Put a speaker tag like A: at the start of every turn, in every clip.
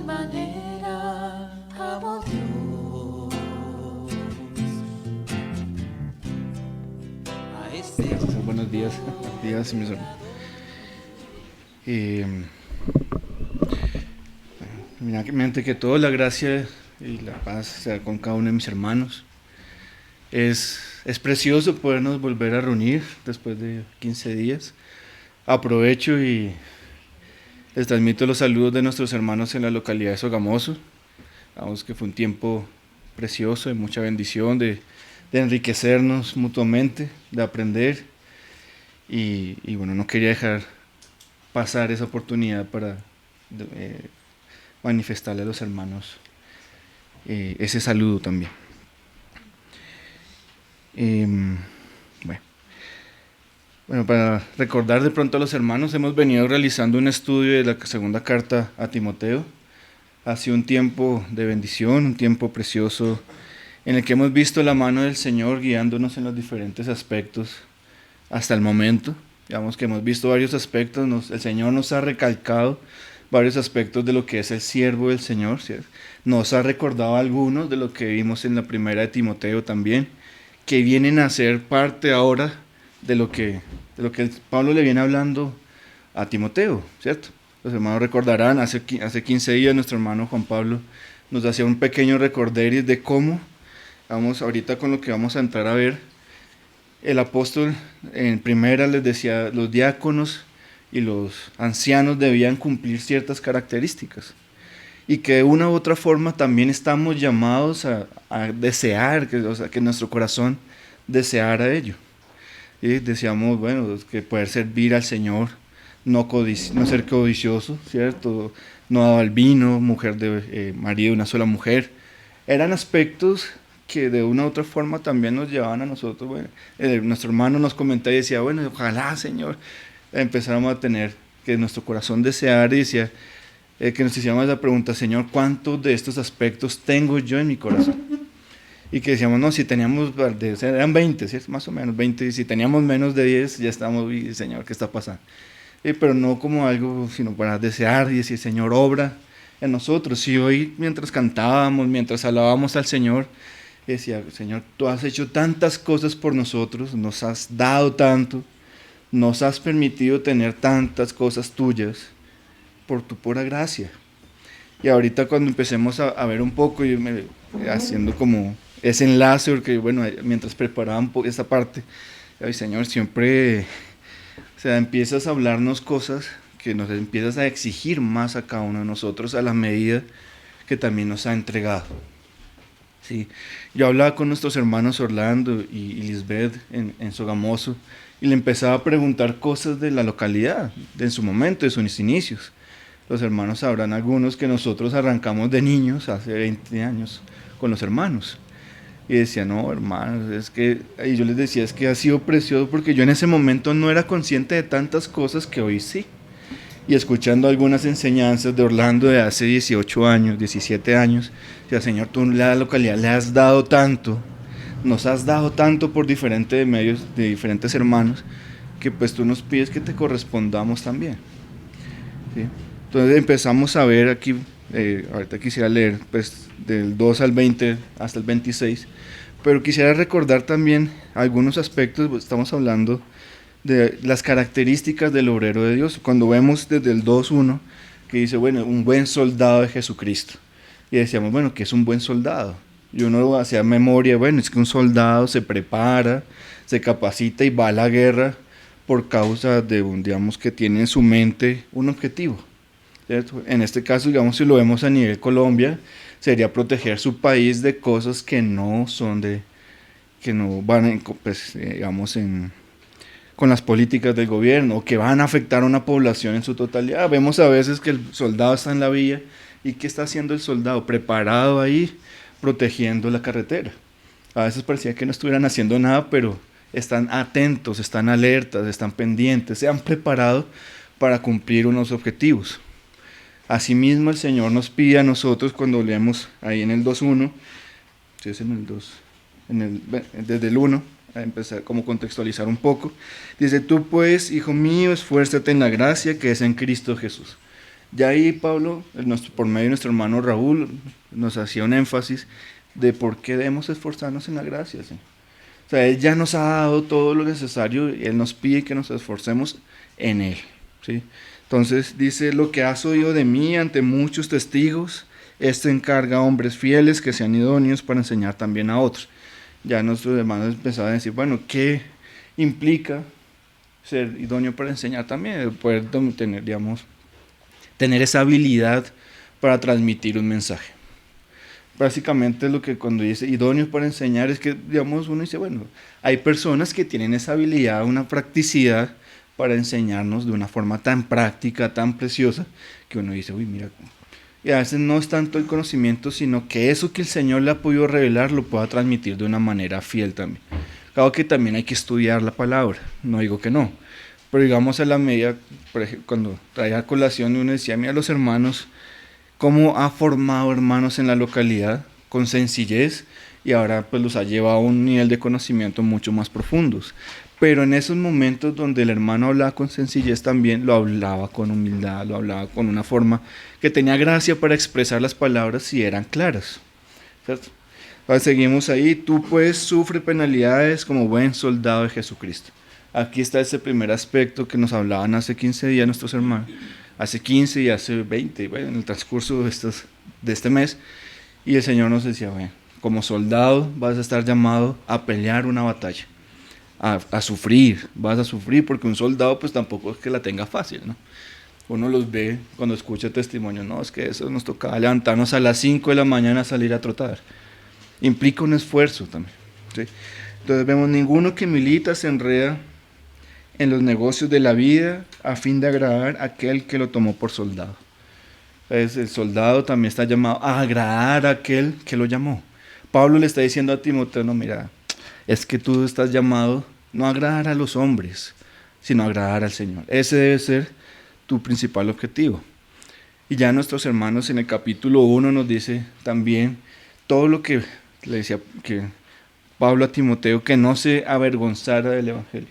A: manera amo a Dios. A este
B: Buenos días, mis hermanos. Primeramente que todo, la gracia y la paz sea con cada uno de mis hermanos. Es precioso podernos volver a reunir después de 15 días. Aprovecho y les transmito los saludos de nuestros hermanos en la localidad de Sogamoso. Vamos que fue un tiempo precioso, de mucha bendición, de enriquecernos mutuamente, de aprender. Y bueno, no quería dejar pasar esa oportunidad para manifestarle a los hermanos ese saludo también. Bueno, para recordar de pronto a los hermanos, hemos venido realizando un estudio de la segunda carta a Timoteo. Ha sido un tiempo de bendición, un tiempo precioso en el que hemos visto la mano del Señor guiándonos en los diferentes aspectos hasta el momento. Digamos que hemos visto varios aspectos, el Señor nos ha recalcado varios aspectos de lo que es el siervo del Señor, ¿cierto? Nos ha recordado algunos de lo que vimos en la primera de Timoteo también, que vienen a ser parte ahora de lo que Pablo le viene hablando a Timoteo, ¿cierto? Los hermanos recordarán, hace 15 días nuestro hermano Juan Pablo nos hacía un pequeño recorderis de cómo, vamos ahorita con lo que vamos a entrar a ver, el apóstol en primera les decía, los diáconos y los ancianos debían cumplir ciertas características y que de una u otra forma también estamos llamados a desear, que nuestro corazón deseara ello. Y decíamos, bueno, que poder servir al Señor, no ser codicioso, ¿cierto? No daba el vino, mujer de marido de una sola mujer. Eran aspectos que de una u otra forma también nos llevaban a nosotros. Bueno, nuestro hermano nos comentaba y decía, bueno, ojalá, Señor, empezáramos a tener que nuestro corazón deseara y decía que nos hiciéramos la pregunta, Señor, ¿cuántos de estos aspectos tengo yo en mi corazón? Y que decíamos, no, si teníamos, eran 20, ¿cierto? Más o menos 20, y si teníamos menos de 10, ya estamos, Señor, ¿qué está pasando? Pero no como algo, sino para desear y decir, Señor, obra en nosotros. Si hoy, mientras cantábamos, mientras alabábamos al Señor, decía, Señor, tú has hecho tantas cosas por nosotros, nos has dado tanto, nos has permitido tener tantas cosas tuyas por tu pura gracia. Y ahorita cuando empecemos a ver un poco, yo me haciendo como ese enlace, porque bueno, mientras preparaba esta parte, ay, Señor, siempre, o sea, empiezas a hablarnos cosas que nos empiezas a exigir más a cada uno de nosotros a la medida que también nos ha entregado. Sí, yo hablaba con nuestros hermanos Orlando y Lisbeth en Sogamoso y le empezaba a preguntar cosas de la localidad, en su momento, de sus inicios. Los hermanos sabrán algunos que nosotros arrancamos de niños hace 20 años con los hermanos. Y decía, no, hermanos, es que, y yo les decía, es que ha sido precioso porque yo en ese momento no era consciente de tantas cosas que hoy sí. Y escuchando algunas enseñanzas de Orlando de hace 18 años, 17 años, decía, Señor, tú a la localidad le has dado tanto, nos has dado tanto por diferentes medios de diferentes hermanos, que pues tú nos pides que te correspondamos también. ¿Sí? Entonces empezamos a ver aquí, ahorita quisiera leer pues del 2 al 20 hasta el 26, pero quisiera recordar también algunos aspectos, pues, estamos hablando de las características del obrero de Dios, cuando vemos desde el 2.1 que dice, bueno, un buen soldado de Jesucristo, y decíamos, bueno, ¿qué es un buen soldado? Y uno hacía memoria, bueno, es que un soldado se prepara, se capacita y va a la guerra por causa de, digamos, que tiene en su mente un objetivo, ¿cierto? En este caso, digamos, si lo vemos a nivel Colombia, sería proteger su país de cosas que no son que no van, pues, digamos, con las políticas del gobierno, o que van a afectar a una población en su totalidad. Vemos a veces que el soldado está en la vía, y ¿qué está haciendo el soldado? Preparado ahí, protegiendo la carretera. A veces parecía que no estuvieran haciendo nada, pero están atentos, están alertas, están pendientes, se han preparado para cumplir unos objetivos. Asimismo, el Señor nos pide a nosotros, cuando leemos ahí en el 2.1, si es en el 2, desde el 1, a empezar como contextualizar un poco, dice, tú pues, hijo mío, esfuérzate en la gracia que es en Cristo Jesús. Ya ahí Pablo, por medio de nuestro hermano Raúl, nos hacía un énfasis de por qué debemos esforzarnos en la gracia, ¿sí? O sea, Él ya nos ha dado todo lo necesario y Él nos pide que nos esforcemos en Él, ¿sí? Entonces dice, lo que has oído de mí ante muchos testigos, esto encarga a hombres fieles que sean idóneos para enseñar también a otros. Ya nuestros hermanos empezaban a decir, bueno, ¿qué implica ser idóneo para enseñar también? Poder tener, digamos, tener esa habilidad para transmitir un mensaje. Básicamente lo que cuando dice idóneo para enseñar es que, digamos, uno dice, bueno, hay personas que tienen esa habilidad, una practicidad para enseñarnos de una forma tan práctica, tan preciosa, que uno dice, uy, mira, y a veces no es tanto el conocimiento, sino que eso que el Señor le ha podido revelar lo pueda transmitir de una manera fiel también. Claro que también hay que estudiar la palabra, no digo que no, pero digamos a la medida, por ejemplo, cuando traía a colación uno decía, mira los hermanos, cómo ha formado hermanos en la localidad con sencillez y ahora pues los ha llevado a un nivel de conocimiento mucho más profundos. Pero en esos momentos donde el hermano hablaba con sencillez también lo hablaba con humildad, lo hablaba con una forma que tenía gracia para expresar las palabras si eran claras, ¿cierto? Ahora seguimos ahí, tú pues sufre penalidades como buen soldado de Jesucristo. Aquí está ese primer aspecto que nos hablaban hace 15 días nuestros hermanos, hace 15 y hace 20, bueno, en el transcurso de este mes, y el Señor nos decía, bueno, como soldado vas a estar llamado a pelear una batalla, a sufrir, vas a sufrir, porque un soldado pues tampoco es que la tenga fácil, ¿no? Uno los ve cuando escucha testimonios, no, es que eso nos tocaba levantarnos a las 5 de la mañana a salir a trotar. Implica un esfuerzo también, ¿sí? Entonces vemos, ninguno que milita se enreda en los negocios de la vida a fin de agradar a aquel que lo tomó por soldado. Entonces, el soldado también está llamado a agradar a aquel que lo llamó. Pablo le está diciendo a Timoteo, no, mira, es que tú estás llamado no a agradar a los hombres, sino a agradar al Señor. Ese debe ser tu principal objetivo. Y ya nuestros hermanos en el capítulo 1 nos dice también todo lo que le decía que Pablo a Timoteo, que no se avergonzara del Evangelio.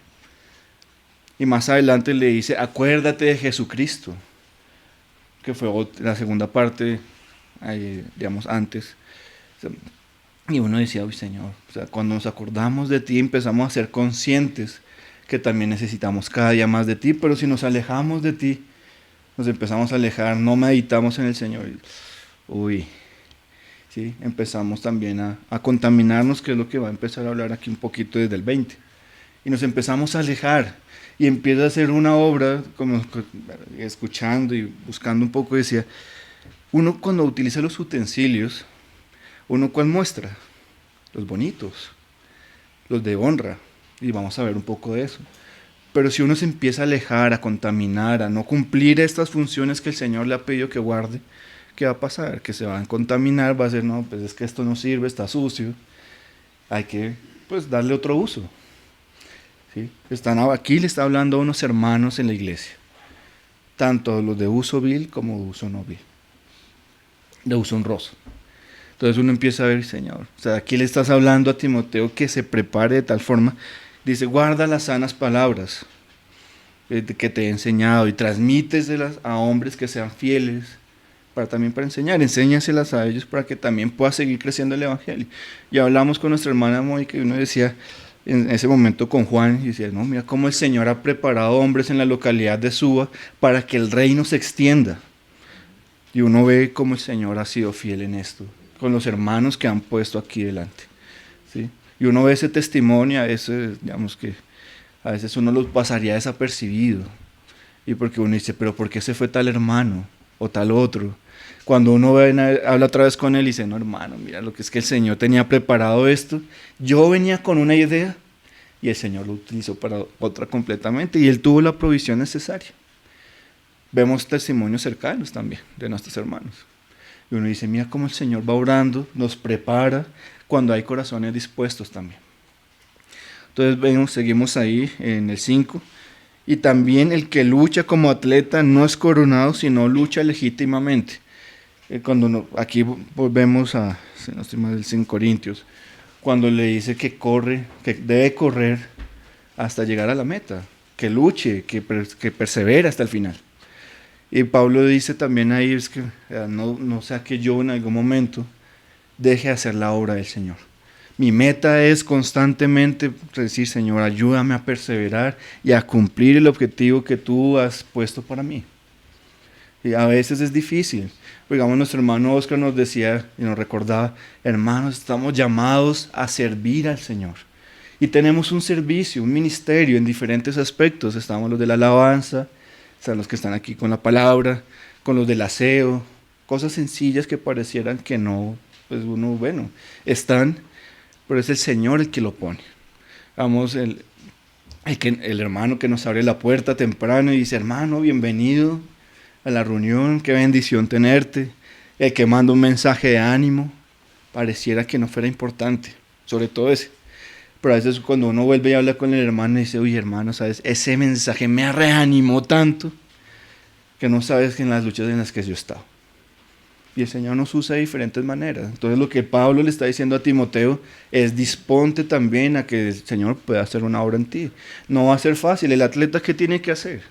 B: Y más adelante le dice, acuérdate de Jesucristo, que fue la segunda parte, digamos, antes. Y uno decía, uy Señor, o sea, cuando nos acordamos de ti empezamos a ser conscientes que también necesitamos cada día más de ti, pero si nos alejamos de ti, nos empezamos a alejar, no meditamos en el Señor, uy, ¿sí? Empezamos también a contaminarnos, que es lo que va a empezar a hablar aquí un poquito desde el 20. Y nos empezamos a alejar y empieza a hacer una obra, como escuchando y buscando un poco, decía, uno cuando utiliza los utensilios, uno cuál muestra, los bonitos, los de honra, y vamos a ver un poco de eso. Pero si uno se empieza a alejar, a contaminar, a no cumplir estas funciones que el Señor le ha pedido que guarde, ¿qué va a pasar? Que se van a contaminar, va a ser, no, pues es que esto no sirve, está sucio, hay que pues darle otro uso. ¿Sí? Aquí le está hablando a unos hermanos en la iglesia, tanto los de uso vil como de uso no vil, de uso honroso. Entonces uno empieza a ver, Señor, o sea, aquí le estás hablando a Timoteo que se prepare de tal forma, dice, guarda las sanas palabras que te he enseñado y transmíteselas a hombres que sean fieles, también para enseñar, enséñaselas a ellos para que también pueda seguir creciendo el Evangelio. Y hablamos con nuestra hermana Mónica y uno decía, en ese momento con Juan, y decía, no, mira cómo el Señor ha preparado hombres en la localidad de Suba para que el reino se extienda. Y uno ve cómo el Señor ha sido fiel en esto, con los hermanos que han puesto aquí delante, ¿sí? Y uno ve ese testimonio, a veces, digamos que a veces uno lo pasaría desapercibido, y porque uno dice, pero ¿por qué se fue tal hermano o tal otro? Cuando uno habla otra vez con él y dice, no hermano, mira lo que es que el Señor tenía preparado esto, yo venía con una idea y el Señor lo utilizó para otra completamente y él tuvo la provisión necesaria. Vemos testimonios cercanos también de nuestros hermanos. Y uno dice, mira cómo el Señor va orando, nos prepara cuando hay corazones dispuestos también. Entonces seguimos ahí en el 5. Y también el que lucha como atleta no es coronado, sino lucha legítimamente. Aquí volvemos a, si no estoy mal, el 5 Corintios, cuando le dice que corre, que debe correr hasta llegar a la meta, que luche, que persevera hasta el final. Y Pablo dice también ahí, es que no sea que yo en algún momento deje de hacer la obra del Señor. Mi meta es constantemente decir, Señor, ayúdame a perseverar y a cumplir el objetivo que tú has puesto para mí. Y a veces es difícil. Digamos, nuestro hermano Oscar nos decía y nos recordaba, hermanos, estamos llamados a servir al Señor. Y tenemos un servicio, un ministerio en diferentes aspectos. Estamos los de la alabanza, están los que están aquí con la palabra, con los del aseo, cosas sencillas que parecieran que no, pues uno, bueno, están, pero es el Señor el que lo pone. Vamos, el hermano que nos abre la puerta temprano y dice, hermano, bienvenido a la reunión, qué bendición tenerte. El que manda un mensaje de ánimo, pareciera que no fuera importante, sobre todo ese. Pero a veces cuando uno vuelve y habla con el hermano y dice, oye hermano, ¿sabes? Ese mensaje me reanimó tanto que no sabes que en las luchas en las que yo he estado. Y el Señor nos usa de diferentes maneras. Entonces lo que Pablo le está diciendo a Timoteo es disponte también a que el Señor pueda hacer una obra en ti. No va a ser fácil. El atleta, ¿qué tiene que hacer?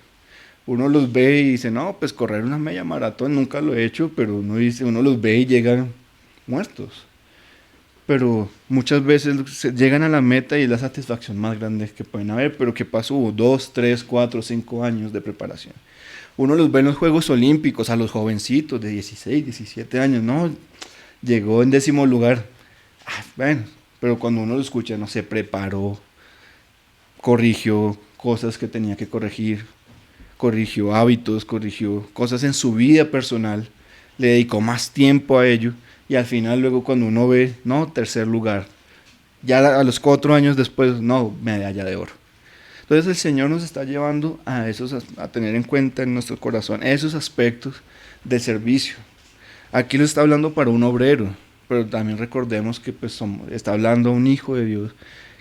B: Uno los ve y dice, no, pues correr una media maratón nunca lo he hecho, pero uno los ve y llegan muertos. Pero muchas veces llegan a la meta y es la satisfacción más grande que pueden haber, pero ¿qué pasó? Hubo 2, 3, 4, 5 años de preparación. Uno los ve en los Juegos Olímpicos, a los jovencitos de 16, 17 años, no, llegó en 10º lugar. Bueno, pero cuando uno lo escucha, no se preparó, corrigió cosas que tenía que corregir, corrigió hábitos, corrigió cosas en su vida personal, le dedicó más tiempo a ello. Y al final luego cuando uno ve, no, 3er lugar, ya a los 4 años después, no, medalla de oro. Entonces el Señor nos está llevando a tener en cuenta en nuestro corazón esos aspectos del servicio. Aquí lo está hablando para un obrero, pero también recordemos que pues, está hablando a un hijo de Dios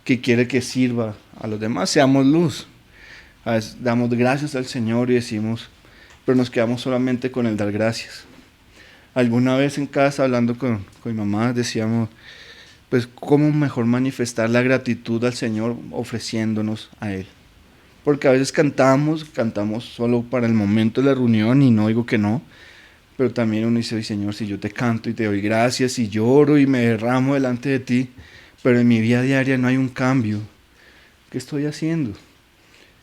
B: que quiere que sirva a los demás, seamos luz. A veces damos gracias al Señor y decimos, pero nos quedamos solamente con el dar gracias. Alguna vez en casa, hablando con mi mamá, decíamos, pues, ¿cómo mejor manifestar la gratitud al Señor ofreciéndonos a Él? Porque a veces cantamos solo para el momento de la reunión y no digo que no, pero también uno dice, Señor, si yo te canto y te doy gracias y lloro y me derramo delante de ti, pero en mi vida diaria no hay un cambio, ¿qué estoy haciendo?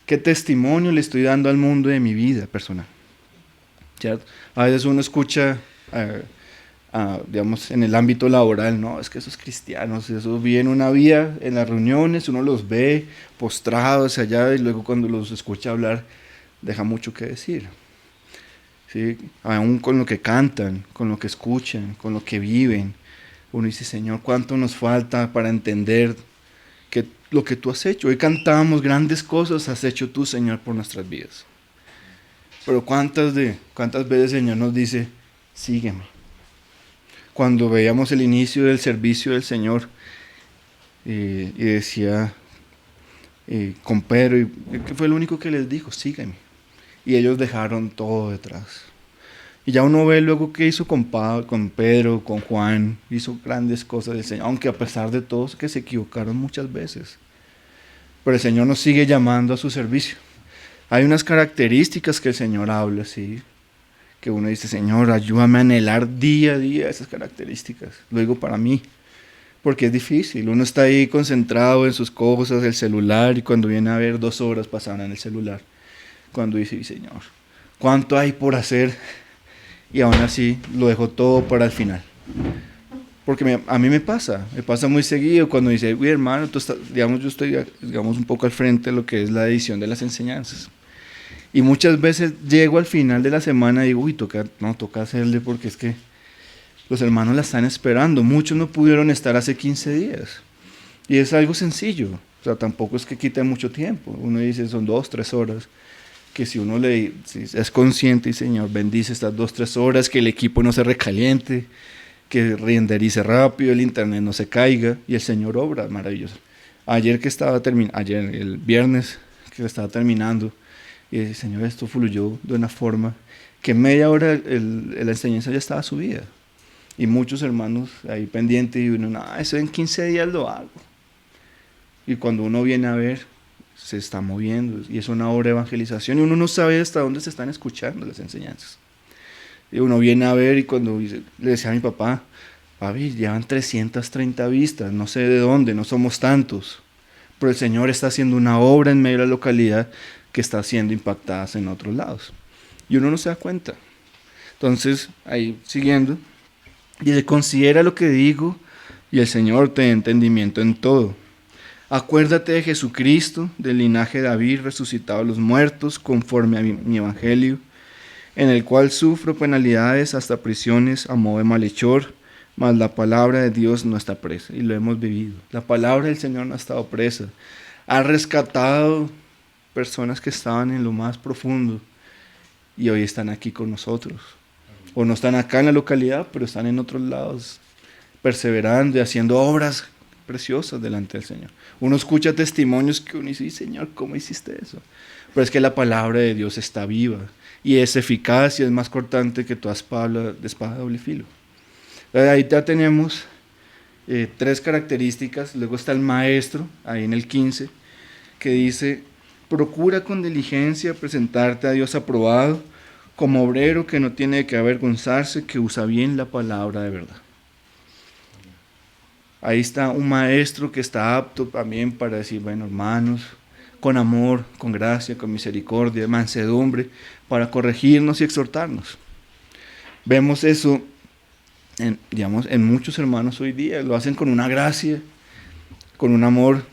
B: ¿Qué testimonio le estoy dando al mundo de mi vida personal? ¿Cierto? A veces uno escucha... digamos, en el ámbito laboral, no, es que esos cristianos, esos viven una vida en las reuniones, uno los ve postrados allá y luego cuando los escucha hablar, deja mucho que decir. ¿Sí? Aún con lo que cantan, con lo que escuchan, con lo que viven, uno dice, Señor, ¿cuánto nos falta para entender que lo que tú has hecho? Hoy cantamos, grandes cosas has hecho tú, Señor, por nuestras vidas. Pero ¿cuántas veces el Señor nos dice, sígueme? Cuando veíamos el inicio del servicio del Señor y decía con Pedro, que fue lo único que les dijo, sígueme. Y ellos dejaron todo detrás. Y ya uno ve luego qué hizo con Pedro, con Juan, hizo grandes cosas del Señor, aunque a pesar de todo que se equivocaron muchas veces. Pero el Señor nos sigue llamando a su servicio. Hay unas características que el Señor habla, sí, que uno dice, Señor, ayúdame a anhelar día a día esas características. Lo digo para mí, porque es difícil. Uno está ahí concentrado en sus cosas, el celular, y cuando viene a ver 2 horas pasan en el celular. Cuando dice, Señor, ¿cuánto hay por hacer? Y aún así lo dejo todo para el final. Porque a mí me pasa muy seguido cuando dice, uy hermano, digamos, yo estoy un poco al frente de lo que es la edición de las enseñanzas. Y muchas veces llego al final de la semana y digo, uy, toca hacerle porque es que los hermanos la están esperando. Muchos no pudieron estar hace 15 días. Y es algo sencillo. O sea, tampoco es que quite mucho tiempo. Uno dice, son 2, 3 horas. Que si uno si es consciente y Señor, bendice estas 2, 3 horas, que el equipo no se recaliente, que renderice rápido, el internet no se caiga y el Señor obra maravilloso. Ayer el viernes que estaba terminando, y el Señor, esto fluyó de una forma que en media hora la enseñanza ya estaba subida. Y muchos hermanos ahí pendientes y uno, eso en 15 días lo hago. Y cuando uno viene a ver, se está moviendo y es una obra de evangelización y uno no sabe hasta dónde se están escuchando las enseñanzas. Y uno viene a ver y cuando le decía a mi papá, papi, llevan 330 vistas, no sé de dónde, no somos tantos, pero el Señor está haciendo una obra en medio de la localidad que está siendo impactada en otros lados. Y uno no se da cuenta. Entonces, ahí siguiendo, dice, considera lo que digo y el Señor te dé entendimiento en todo. Acuérdate de Jesucristo, del linaje de David, resucitado a los muertos, conforme a mi evangelio, en el cual sufro penalidades hasta prisiones a modo de malhechor, mas la palabra de Dios no está presa, y lo hemos vivido. La palabra del Señor no ha estado presa. Ha rescatado personas que estaban en lo más profundo, y hoy están aquí con nosotros. O no están acá en la localidad, pero están en otros lados, perseverando y haciendo obras preciosas delante del Señor. Uno escucha testimonios que uno dice, Señor, ¿cómo hiciste eso? Pero es que la palabra de Dios está viva y es eficaz y es más cortante que toda espada de doble filo. Ahí ya tenemos 3 características. Luego está el maestro, ahí en el 15, que dice, procura con diligencia presentarte a Dios aprobado, como obrero que no tiene que avergonzarse, que usa bien la palabra de verdad. Ahí está un maestro que está apto también para decir, bueno, hermanos, con amor, con gracia, con misericordia, mansedumbre, para corregirnos y exhortarnos. Vemos eso en muchos hermanos hoy día, lo hacen con una gracia, con un amor.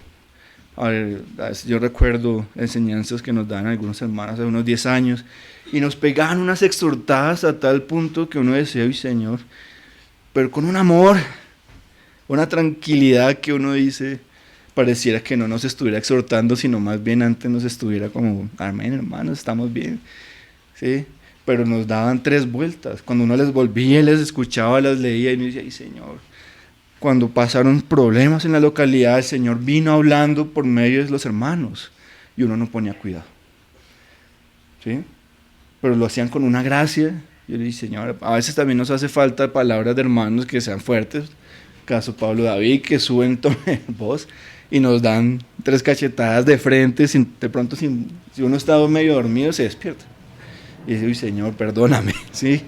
B: A ver, yo recuerdo enseñanzas que nos dan algunos hermanos hace unos 10 años y nos pegaban unas exhortadas a tal punto que uno decía, ¡ay, Señor! Pero con un amor, una tranquilidad que uno dice, pareciera que no nos estuviera exhortando, sino más bien antes nos estuviera como, amén, hermanos, estamos bien, ¿sí? Pero nos daban 3 vueltas. Cuando uno les volvía, les escuchaba, las leía y uno decía, ¡ay, Señor! Cuando pasaron problemas en la localidad, el Señor vino hablando por medio de los hermanos y uno no ponía cuidado, ¿sí? Pero lo hacían con una gracia. Yo le dije, Señor, a veces también nos hace falta palabras de hermanos que sean fuertes, caso Pablo David, que suben tono de voz y nos dan 3 cachetadas de frente, de pronto si uno está medio dormido se despierta y dice, uy, Señor, perdóname, ¿sí?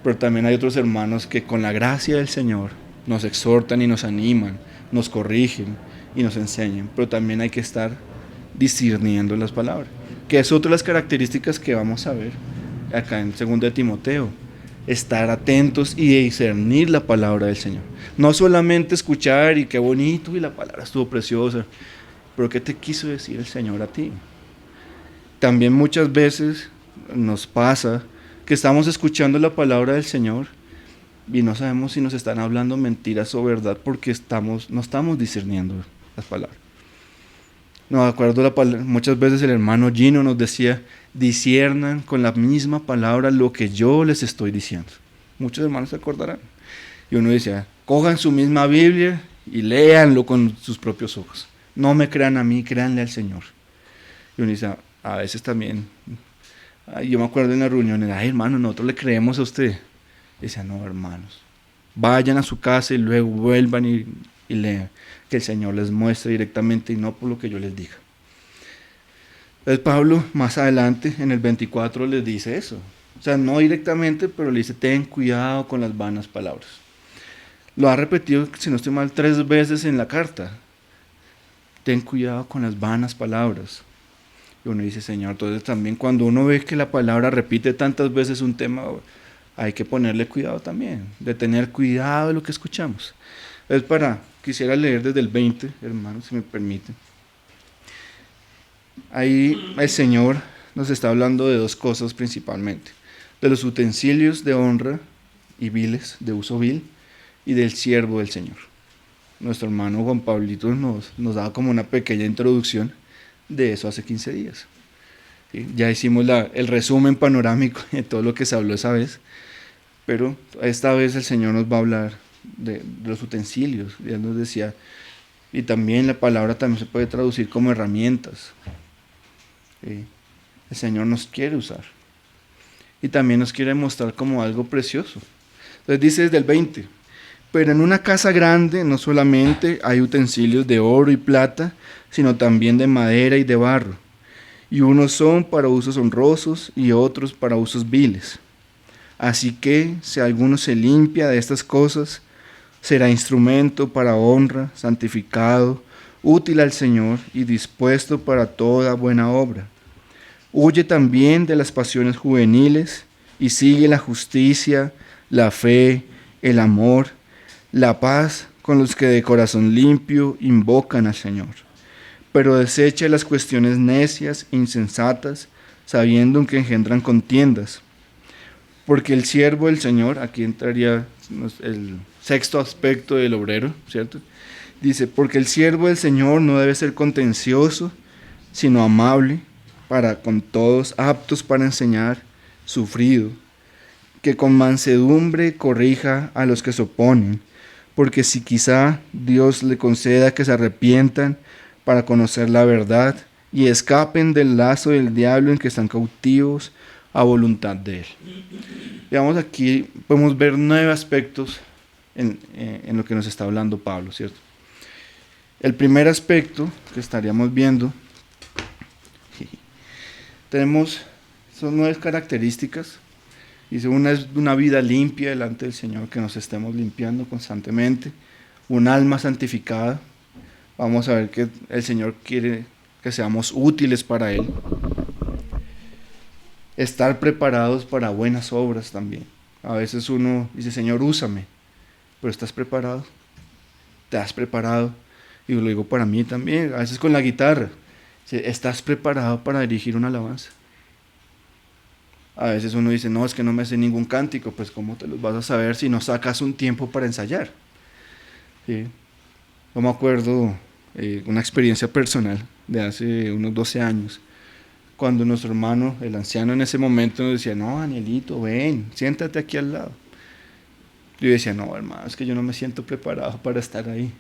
B: Pero también hay otros hermanos que con la gracia del Señor nos exhortan y nos animan, nos corrigen y nos enseñan, pero también hay que estar discerniendo las palabras, que es otra de las características que vamos a ver acá en 2 de Timoteo, estar atentos y discernir la palabra del Señor. No solamente escuchar y qué bonito y la palabra estuvo preciosa, pero ¿qué te quiso decir el Señor a ti? También muchas veces nos pasa que estamos escuchando la palabra del Señor y no sabemos si nos están hablando mentiras o verdad porque no estamos discerniendo las palabras. No, de acuerdo muchas veces el hermano Gino nos decía, disciernan con la misma palabra lo que yo les estoy diciendo. Muchos hermanos se acordarán. Y uno decía, cojan su misma Biblia y léanlo con sus propios ojos. No me crean a mí, créanle al Señor. Y uno dice, a veces también, yo me acuerdo en las reuniones, ay hermano, nosotros le creemos a usted. Y decía, no hermanos, vayan a su casa y luego vuelvan y lean, que el Señor les muestre directamente y no por lo que yo les diga. Entonces Pablo más adelante en el 24 les dice eso, o sea, no directamente, pero le dice, ten cuidado con las vanas palabras. Lo ha repetido, si no estoy mal, 3 veces en la carta. Ten cuidado con las vanas palabras. Y uno dice, Señor, entonces también cuando uno ve que la palabra repite tantas veces un tema, hay que ponerle cuidado también, de tener cuidado de lo que escuchamos. Quisiera leer desde el 20, hermanos, si me permiten. Ahí el Señor nos está hablando de 2 cosas principalmente, de los utensilios de honra y viles, de uso vil, y del siervo del Señor. Nuestro hermano Juan Pablito nos daba como una pequeña introducción de eso hace 15 días. ¿Sí? Ya hicimos el resumen panorámico de todo lo que se habló esa vez, pero esta vez el Señor nos va a hablar de los utensilios. Él nos decía, y también la palabra también se puede traducir como herramientas. ¿Sí? El Señor nos quiere usar y también nos quiere mostrar como algo precioso. Entonces dice desde el 20, Pero en una casa grande no solamente hay utensilios de oro y plata, sino también de madera y de barro. Y unos son para usos honrosos y otros para usos viles. Así que si alguno se limpia de estas cosas, será instrumento para honra, santificado, útil al Señor y dispuesto para toda buena obra. Huye también de las pasiones juveniles y sigue la justicia, la fe, el amor, la paz con los que de corazón limpio invocan al Señor. Pero desecha las cuestiones necias e insensatas, sabiendo que engendran contiendas. Porque el siervo del Señor, aquí entraría el sexto aspecto del obrero, ¿cierto? Dice, porque el siervo del Señor no debe ser contencioso, sino amable, para con todos, aptos para enseñar, sufrido, que con mansedumbre corrija a los que se oponen, porque si quizá Dios le conceda que se arrepientan para conocer la verdad y escapen del lazo del diablo en que están cautivos a voluntad de él. Veamos aquí, podemos ver 9 aspectos en lo que nos está hablando Pablo, ¿cierto? El primer aspecto que estaríamos viendo, son 9 características. Dice, una es una vida limpia delante del Señor, que nos estemos limpiando constantemente, un alma santificada. Vamos a ver que el Señor quiere que seamos útiles para Él. Estar preparados para buenas obras también. A veces uno dice, Señor, úsame, pero ¿estás preparado? ¿Te has preparado? Y lo digo para mí también, a veces con la guitarra. ¿Estás preparado para dirigir una alabanza? A veces uno dice, no, es que no me sé ningún cántico. Pues ¿cómo te los vas a saber si no sacas un tiempo para ensayar? ¿Sí? Yo me acuerdo una experiencia personal de hace unos 12 años, cuando nuestro hermano, el anciano en ese momento, nos decía, no, Danielito, ven, siéntate aquí al lado. Yo decía, no, hermano, es que yo no me siento preparado para estar ahí.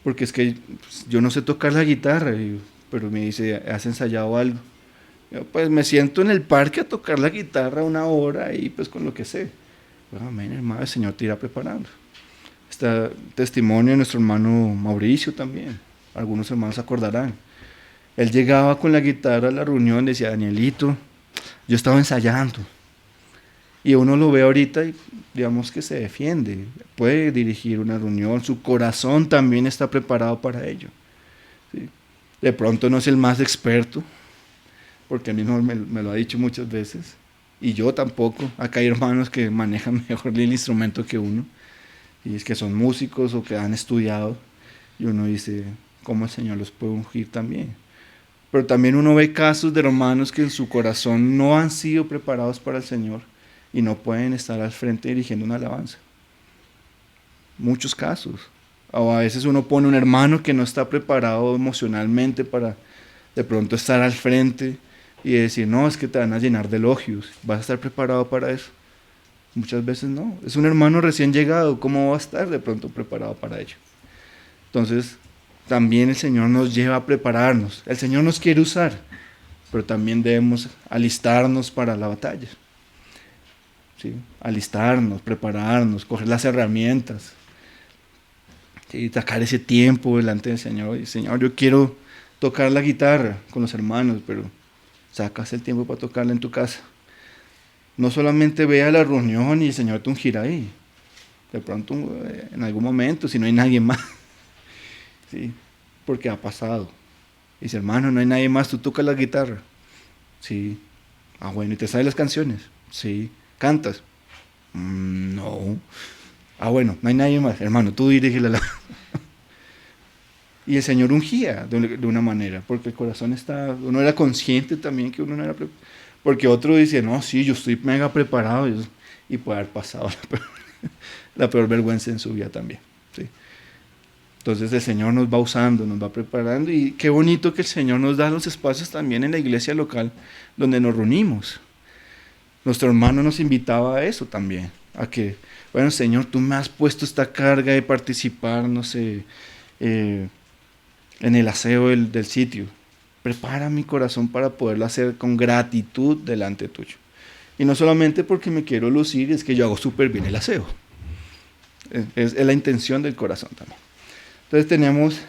B: Porque es que pues, yo no sé tocar la guitarra, pero me dice, ¿has ensayado algo? Yo, pues me siento en el parque a tocar la guitarra 1 hora y pues con lo que sé. Bueno, amén, hermano, el Señor te irá preparando. Está testimonio de nuestro hermano Mauricio también. Algunos hermanos se acordarán. Él llegaba con la guitarra a la reunión y decía, Danielito, yo estaba ensayando. Y uno lo ve ahorita y digamos que se defiende. Puede dirigir una reunión, su corazón también está preparado para ello. ¿Sí? De pronto no es el más experto, porque a mí me lo ha dicho muchas veces, y yo tampoco. Acá hay hermanos que manejan mejor el instrumento que uno, y es que son músicos o que han estudiado, y uno dice, ¿cómo el Señor los puede ungir también? Pero también uno ve casos de hermanos que en su corazón no han sido preparados para el Señor y no pueden estar al frente dirigiendo una alabanza. Muchos casos. O a veces uno pone un hermano que no está preparado emocionalmente para de pronto estar al frente y decir, no, es que te van a llenar de elogios. ¿Vas a estar preparado para eso? Muchas veces no. Es un hermano recién llegado. ¿Cómo va a estar de pronto preparado para ello? Entonces, también el Señor nos lleva a prepararnos. El Señor nos quiere usar, pero también debemos alistarnos para la batalla. ¿Sí? Alistarnos, prepararnos, coger las herramientas. ¿Sí? Sacar ese tiempo delante del Señor. Y, Señor, yo quiero tocar la guitarra con los hermanos, pero sacas el tiempo para tocarla en tu casa. No solamente ve a la reunión y el Señor te ungirá ahí. De pronto, en algún momento, si no hay nadie más. ¿Sí? Porque ha pasado. Dice, hermano, no hay nadie más, tú tocas la guitarra. Sí. Ah, bueno, ¿y te sabes las canciones? Sí. ¿Cantas? No. Ah, bueno, no hay nadie más. Hermano, tú dirígela. Y el Señor ungía de una manera, porque el corazón uno era consciente también que uno no era porque otro dice, no, sí, yo estoy mega preparado, y puede haber pasado la peor vergüenza en su vida también. ¿Sí? Entonces el Señor nos va usando, nos va preparando, y qué bonito que el Señor nos da los espacios también en la iglesia local donde nos reunimos. Nuestro hermano nos invitaba a eso también, a que, bueno, Señor, tú me has puesto esta carga de participar, no sé, en el aseo del sitio. Prepara mi corazón para poderlo hacer con gratitud delante tuyo. Y no solamente porque me quiero lucir, es que yo hago súper bien el aseo. es la intención del corazón también. Entonces tenemos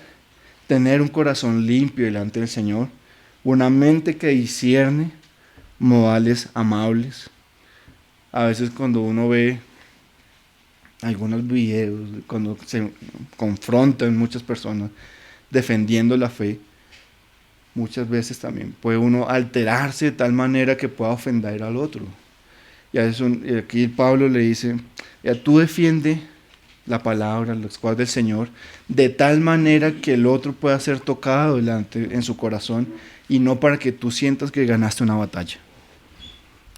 B: tener un corazón limpio delante del Señor, una mente que discierne, modales amables. A veces cuando uno ve algunos videos, cuando se confrontan muchas personas defendiendo la fe, muchas veces también puede uno alterarse de tal manera que pueda ofender al otro. Y aquí Pablo le dice, ya tú defiende la palabra, las cosas del Señor, de tal manera que el otro pueda ser tocado delante en su corazón y no para que tú sientas que ganaste una batalla.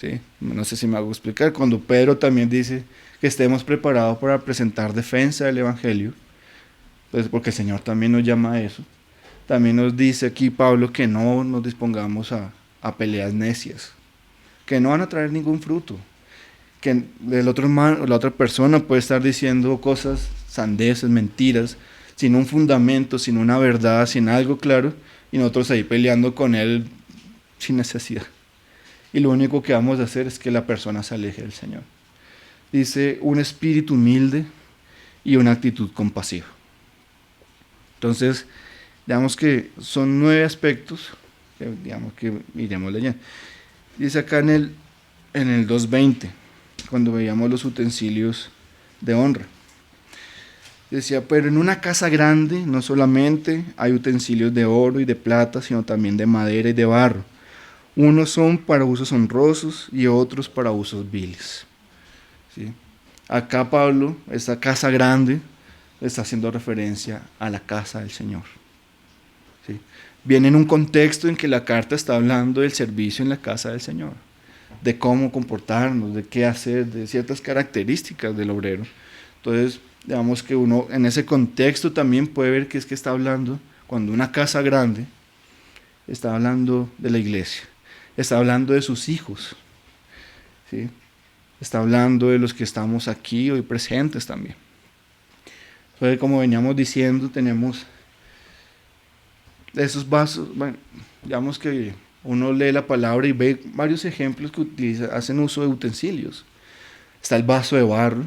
B: ¿Sí? No sé si me hago explicar. Cuando Pedro también dice que estemos preparados para presentar defensa del Evangelio, pues porque el Señor también nos llama a eso. También nos dice aquí Pablo que no nos dispongamos a peleas necias, que no van a traer ningún fruto, que el otro hermano, la otra persona puede estar diciendo cosas, sandeces, mentiras, sin un fundamento, sin una verdad, sin algo claro, y nosotros ahí peleando con él sin necesidad. Y lo único que vamos a hacer es que la persona se aleje del Señor. Dice, un espíritu humilde y una actitud compasiva. Entonces, digamos que son 9 aspectos, digamos que iremos leyendo. Dice acá en el 2:20, cuando veíamos los utensilios de honra. Decía, pero en una casa grande no solamente hay utensilios de oro y de plata, sino también de madera y de barro. Unos son para usos honrosos y otros para usos viles. ¿Sí? Acá Pablo, esta casa grande, está haciendo referencia a la casa del Señor. ¿Sí? Viene en un contexto en que la carta está hablando del servicio en la casa del Señor, de cómo comportarnos, de qué hacer, de ciertas características del obrero. Entonces, digamos que uno en ese contexto también puede ver que es que está hablando, cuando una casa grande, está hablando de la iglesia, está hablando de sus hijos, ¿sí? Está hablando de los que estamos aquí hoy presentes también. Entonces, como veníamos diciendo, tenemos esos vasos, bueno, digamos que uno lee la palabra y ve varios ejemplos que hacen uso de utensilios. Está el vaso de barro,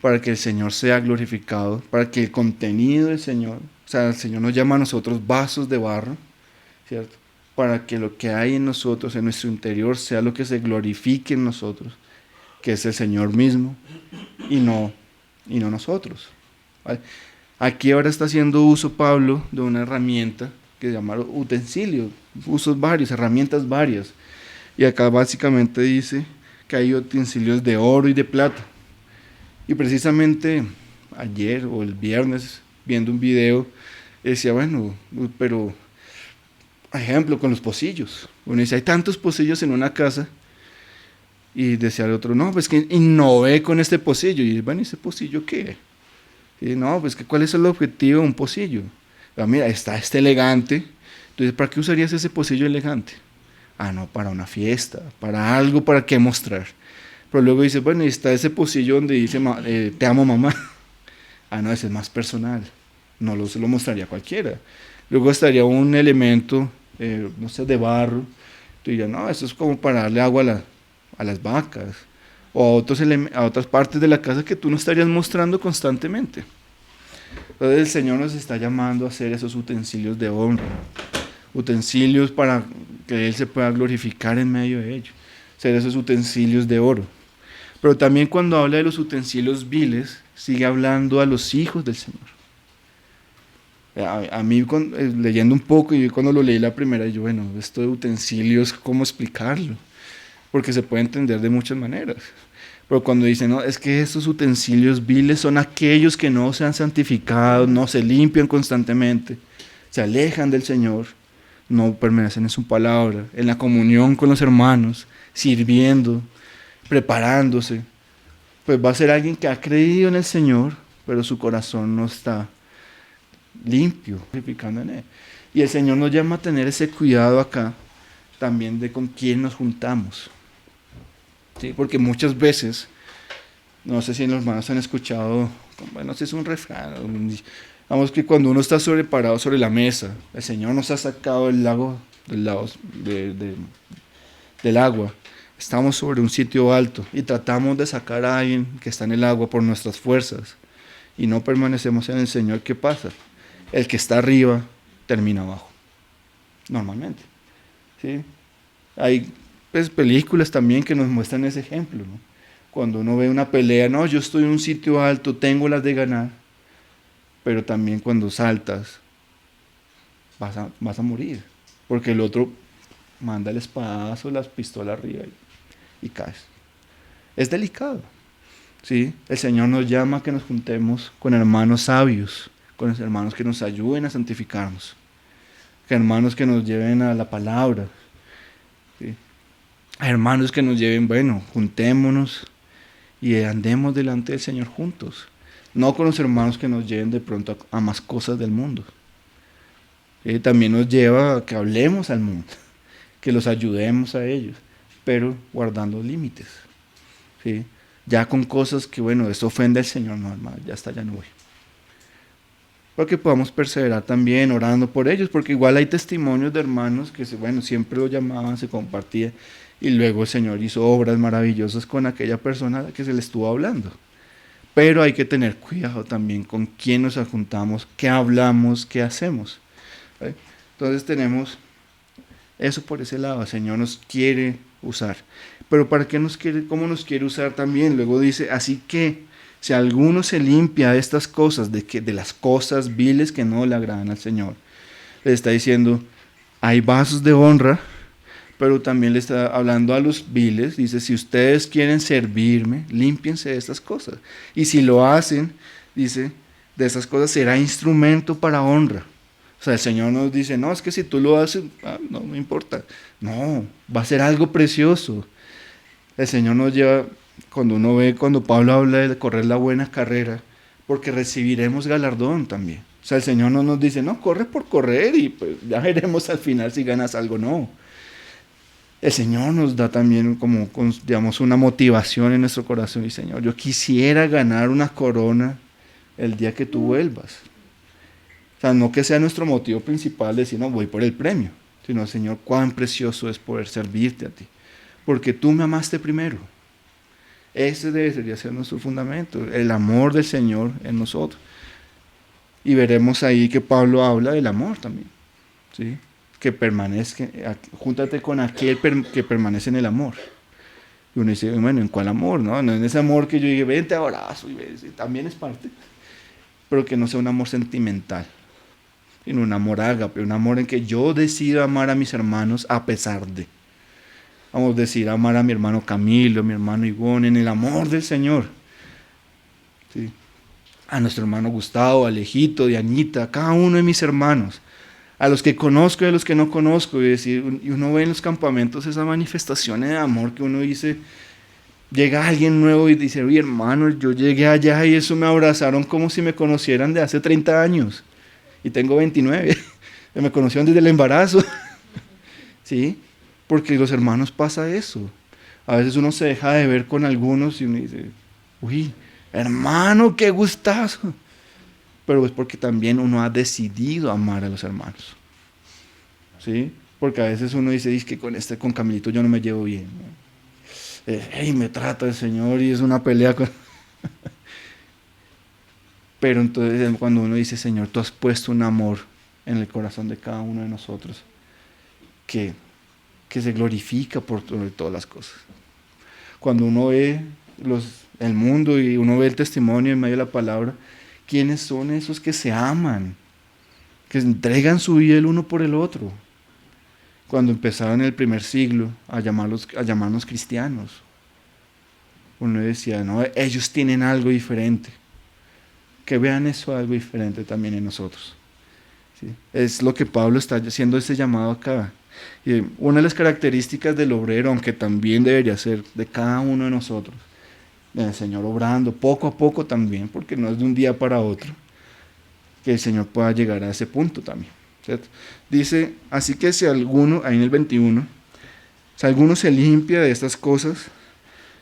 B: para que el Señor sea glorificado, para que el contenido del Señor, o sea, el Señor nos llama a nosotros vasos de barro, ¿cierto? Para que lo que hay en nosotros, en nuestro interior, sea lo que se glorifique en nosotros, que es el Señor mismo y no nosotros. ¿Vale? Aquí ahora está haciendo uso Pablo de una herramienta que se llama utensilio, usos varios, herramientas varias. Y acá básicamente dice que hay utensilios de oro y de plata. Y precisamente ayer o el viernes, viendo un video, decía, bueno, pero, ejemplo, con los pocillos. Uno dice, hay tantos pocillos en una casa. Y decía el otro, no, pues que innové con este pocillo. Y bueno, ¿y ese pocillo qué? Y no, pues que ¿cuál es el objetivo de un pocillo? Mira, está este elegante. Entonces, ¿para qué usarías ese pocillo elegante? Ah, no, para una fiesta, para algo, para qué mostrar. Pero luego dice, bueno, y está ese pocillo donde dice, te amo mamá. Ah, no, ese es más personal. No se lo mostraría a cualquiera. Luego estaría un elemento, no sé, de barro. Tú dirías, no, eso es como para darle agua a las vacas. O a otras partes de la casa que tú no estarías mostrando constantemente. Entonces el Señor nos está llamando a hacer esos utensilios de honra. Utensilios para que Él se pueda glorificar en medio de ellos. Ser esos utensilios de oro. Pero también cuando habla de los utensilios viles, sigue hablando a los hijos del Señor. A mí, leyendo un poco, y cuando lo leí la primera, yo, bueno, esto de utensilios, ¿cómo explicarlo? Porque se puede entender de muchas maneras. Pero cuando dicen, no, es que estos utensilios viles son aquellos que no se han santificado, no se limpian constantemente, se alejan del Señor, no permanecen en su palabra, en la comunión con los hermanos, sirviendo, preparándose, pues va a ser alguien que ha creído en el Señor, pero su corazón no está limpio, glorificando en Él. Y el Señor nos llama a tener ese cuidado acá, también de con quién nos juntamos. ¿Sí? Porque muchas veces, no sé si los hermanos han escuchado, bueno, si es un refrán, vamos que cuando uno está parado sobre la mesa, el Señor nos ha sacado del agua, estamos sobre un sitio alto y tratamos de sacar a alguien que está en el agua por nuestras fuerzas, y no permanecemos en el Señor, ¿qué pasa? El que está arriba termina abajo, normalmente. ¿Sí? Hay pues, películas también que nos muestran ese ejemplo, ¿no? Cuando uno ve una pelea, no, yo estoy en un sitio alto, tengo las de ganar, pero también cuando saltas vas a morir, porque el otro manda el espadazo, las pistolas arriba y caes. Es delicado, ¿sí? El Señor nos llama a que nos juntemos con hermanos sabios, con hermanos que nos ayuden a santificarnos, con hermanos que nos lleven a la palabra, ¿sí? A hermanos que nos lleven, bueno, juntémonos y andemos delante del Señor juntos, no con los hermanos que nos lleven de pronto a más cosas del mundo. También nos lleva a que hablemos al mundo, que los ayudemos a ellos, pero guardando límites, ¿sí? Ya con cosas que, bueno, esto ofende al Señor, no, hermano, ya está, ya no voy. Para que podamos perseverar también orando por ellos, porque igual hay testimonios de hermanos que, bueno, siempre lo llamaban, se compartía, y luego el Señor hizo obras maravillosas con aquella persona a la que se le estuvo hablando. Pero hay que tener cuidado también con quién nos juntamos, qué hablamos, qué hacemos, ¿sí? Entonces tenemos eso por ese lado. El Señor nos quiere usar. Pero ¿para qué nos quiere? ¿Cómo nos quiere usar también? Luego dice, así que si alguno se limpia de estas cosas, de las cosas viles que no le agradan al Señor, le está diciendo, hay vasos de honra, pero también le está hablando a los viles, dice, si ustedes quieren servirme, límpiense de estas cosas. Y si lo hacen, dice, de esas cosas será instrumento para honra. O sea, el Señor nos dice, no, es que si tú lo haces, no me importa. No, va a ser algo precioso. El Señor nos lleva, cuando Pablo habla de correr la buena carrera, porque recibiremos galardón también. O sea, el Señor no nos dice, no, corre por correr y pues ya veremos al final si ganas algo. No. El Señor nos da también como, digamos, una motivación en nuestro corazón. Y Señor, yo quisiera ganar una corona el día que tú vuelvas. O sea, no que sea nuestro motivo principal decir, no, voy por el premio, sino, Señor, cuán precioso es poder servirte a ti, porque tú me amaste primero. Ese debería ser nuestro fundamento, el amor del Señor en nosotros. Y veremos ahí que Pablo habla del amor también, ¿sí? Que permanezca, júntate con aquel que permanece en el amor. Y uno dice, bueno, ¿en cuál amor? No en ese amor que yo diga, ven, te abrazo, y también es parte, pero que no sea un amor sentimental, sino un amor ágape, un amor en que yo decido amar a mis hermanos a pesar de. Vamos a decir, amar a mi hermano Camilo, a mi hermano Ivonne, en el amor del Señor, ¿sí? A nuestro hermano Gustavo, a Alejito, Dianita, a cada uno de mis hermanos, a los que conozco y a los que no conozco, y uno ve en los campamentos esas manifestaciones de amor que uno dice, llega alguien nuevo y dice, oye hermano, yo llegué allá y eso me abrazaron como si me conocieran de hace 30 años, y tengo 29, me conocieron desde el embarazo, ¿sí? Porque los hermanos pasa eso, a veces uno se deja de ver con algunos y uno dice, uy, hermano, qué gustazo. Pero es porque también uno ha decidido amar a los hermanos, ¿sí? Porque a veces uno dice, es que con Camilito yo no me llevo bien, ¿no? Me trata el Señor y es una pelea con... Pero entonces cuando uno dice, Señor, tú has puesto un amor en el corazón de cada uno de nosotros que se glorifica por todas las cosas. Cuando uno ve el mundo y uno ve el testimonio en medio de la palabra, ¿quiénes son esos que se aman? Que entregan su vida el uno por el otro. Cuando empezaron en el primer siglo a llamarnos cristianos, uno decía, no, ellos tienen algo diferente. Que vean eso algo diferente también en nosotros, ¿sí? Es lo que Pablo está haciendo ese llamado acá. Y una de las características del obrero, aunque también debería ser de cada uno de nosotros, el Señor obrando poco a poco también, porque no es de un día para otro, que el Señor pueda llegar a ese punto también, ¿cierto? Dice, así que si alguno, ahí en el 21, si alguno se limpia de estas cosas,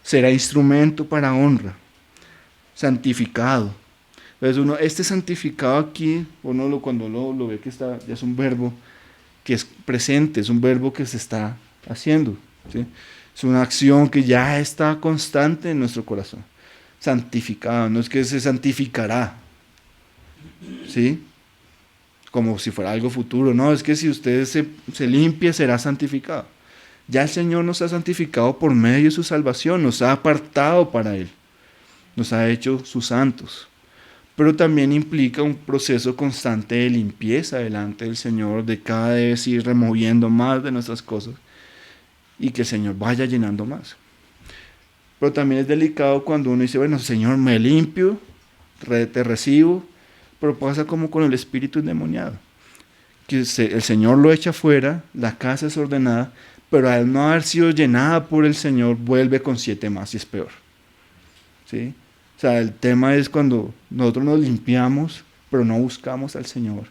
B: será instrumento para honra, santificado. Entonces este santificado aquí, cuando lo ve que está, ya es un verbo que es presente, es un verbo que se está haciendo, ¿sí? Es una acción que ya está constante en nuestro corazón. Santificado, no es que se santificará, ¿sí? Como si fuera algo futuro. No, es que si usted se limpia, será santificado. Ya el Señor nos ha santificado por medio de su salvación, nos ha apartado para Él, nos ha hecho sus santos. Pero también implica un proceso constante de limpieza delante del Señor, de cada vez ir removiendo más de nuestras cosas y que el Señor vaya llenando más. Pero también es delicado cuando uno dice, bueno, Señor, me limpio, te recibo, pero pasa como con el espíritu endemoniado, que el Señor lo echa fuera, la casa es ordenada, pero al no haber sido llenada por el Señor, vuelve con 7 más y es peor. ¿Sí? O sea, el tema es cuando nosotros nos limpiamos, pero no buscamos al Señor.